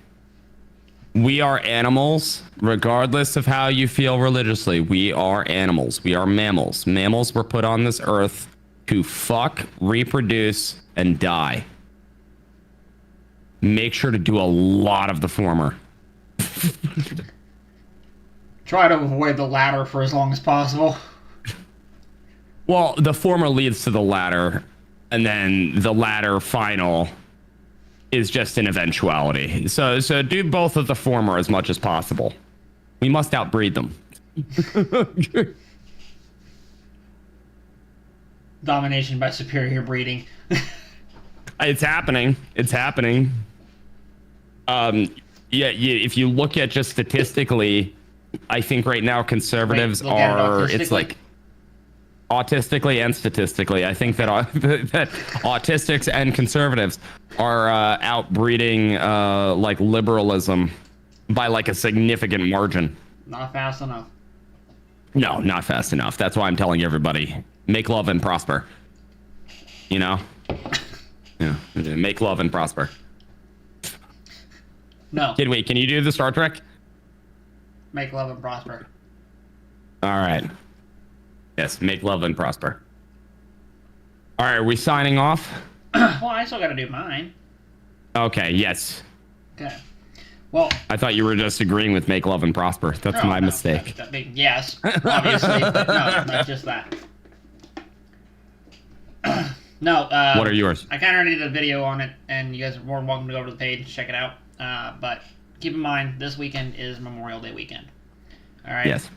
A: We are animals, regardless of how you feel religiously. We are animals. We are mammals. Mammals were put on this earth to fuck, reproduce, and die. Make sure to do a lot of the former.
B: Try to avoid the latter for as long as possible.
A: Well, the former leads to the latter, and then the latter final is just an eventuality. So do both of the former as much as possible. We must outbreed them.
B: Domination by superior breeding.
A: It's happening. It's happening. Yeah, if you look at just statistically, I think right now conservatives
B: Wait, look at it
A: are. It's
B: autistically?
A: like autistically and statistically. I think that that autistics and conservatives are outbreeding like liberalism by like a significant margin.
B: Not fast enough.
A: No, not fast enough. That's why I'm telling everybody: make love and prosper. You know? Yeah, make love and prosper.
B: No.
A: Kid, wait, can you do the Star Trek?
B: Make love and prosper.
A: All right. Yes, make love and prosper. All right, are we signing off?
B: Well, I still gotta do mine.
A: Okay, yes.
B: Okay. Well...
A: I thought you were just agreeing with make love and prosper. That's my mistake.
B: Yes, obviously, but no, not just that. No.
A: What are yours?
B: I kind of already did a video on it, and you guys are more than welcome to go over to the page and check it out. But keep in mind, this weekend is Memorial Day weekend. All right.
A: Yes.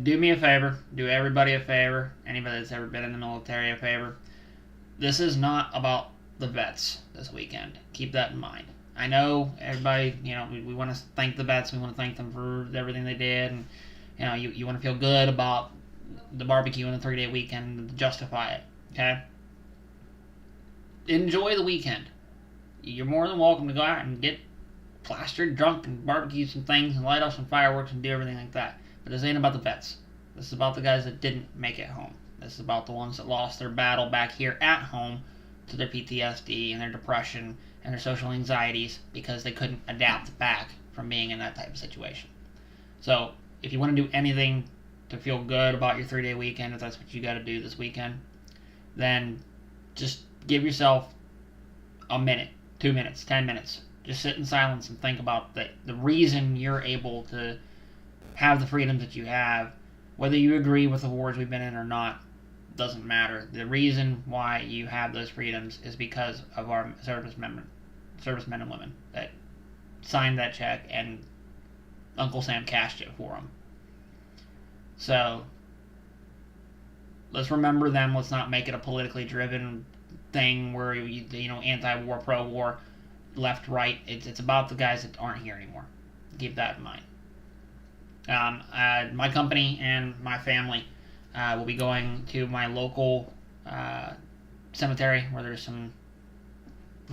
B: Do me a favor. Do everybody a favor. Anybody that's ever been in the military a favor. This is not about the vets this weekend. Keep that in mind. I know everybody, we want to thank the vets. We want to thank them for everything they did. And, you want to feel good about the barbecue and the 3-day weekend to justify it. Okay? Enjoy the weekend. You're more than welcome to go out and get plastered, drunk, and barbecue some things and light off some fireworks and do everything like that. But this ain't about the vets. This is about the guys that didn't make it home. This is about the ones that lost their battle back here at home to their PTSD and their depression and their social anxieties because they couldn't adapt back from being in that type of situation. So, if you want to do anything to feel good about your 3-day weekend, if that's what you got to do this weekend, then just give yourself a minute, 2 minutes, 10 minutes. Just sit in silence and think about the reason you're able to have the freedoms that you have. Whether you agree with the wars we've been in or not, doesn't matter. The reason why you have those freedoms is because of our servicemen and women that signed that check and Uncle Sam cashed it for them. So let's remember them. Let's not make it a politically driven thing where anti-war, pro-war, left, right. It's about the guys that aren't here anymore. Keep that in mind. My company and my family will be going to my local cemetery where there's some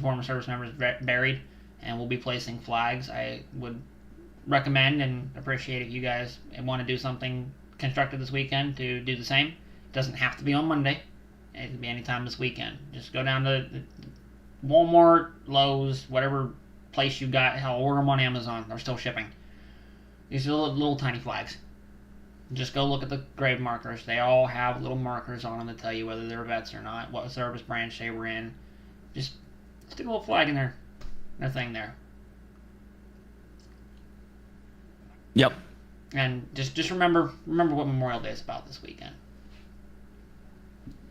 B: former service members buried, and we'll be placing flags. I would recommend and appreciate if you guys want to do something constructive this weekend to do the same. It doesn't have to be on Monday. It can be any time this weekend. Just go down to Walmart, Lowe's, whatever place you got. Hell, order them on Amazon. They're still shipping. These are little tiny flags. Just go look at the grave markers. They all have little markers on them that tell you whether they're vets or not, what service branch they were in. Just stick a little flag in their thing there.
A: Yep.
B: And just remember what Memorial Day is about this weekend.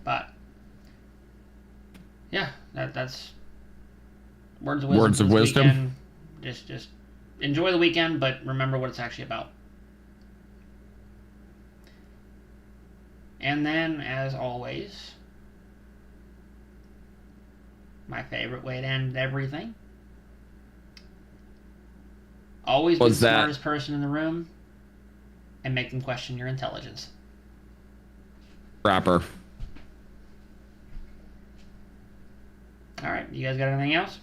B: But yeah, that's words of wisdom.
A: Words of wisdom.
B: Weekend. Just enjoy the weekend, but remember what it's actually about. And then, as always, my favorite way to end everything. Always be the smartest person in the room and make them question your intelligence.
A: Rapper.
B: Alright, you guys got anything else?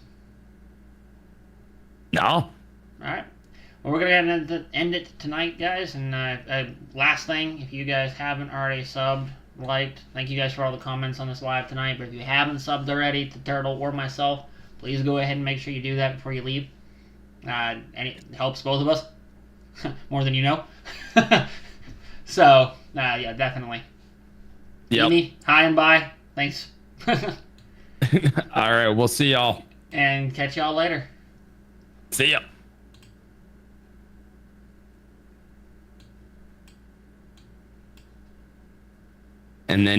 A: No.
B: Alright. Well, we're going to end it tonight, guys. And last thing, if you guys haven't already subbed, liked, thank you guys for all the comments on this live tonight. But if you haven't subbed already to Turtle or myself, please go ahead and make sure you do that before you leave. And it helps both of us. More than you know. So, yeah, definitely.
A: Yep.
B: Amy, hi and bye. Thanks.
A: All right, we'll see y'all.
B: And catch y'all later.
A: See ya. And then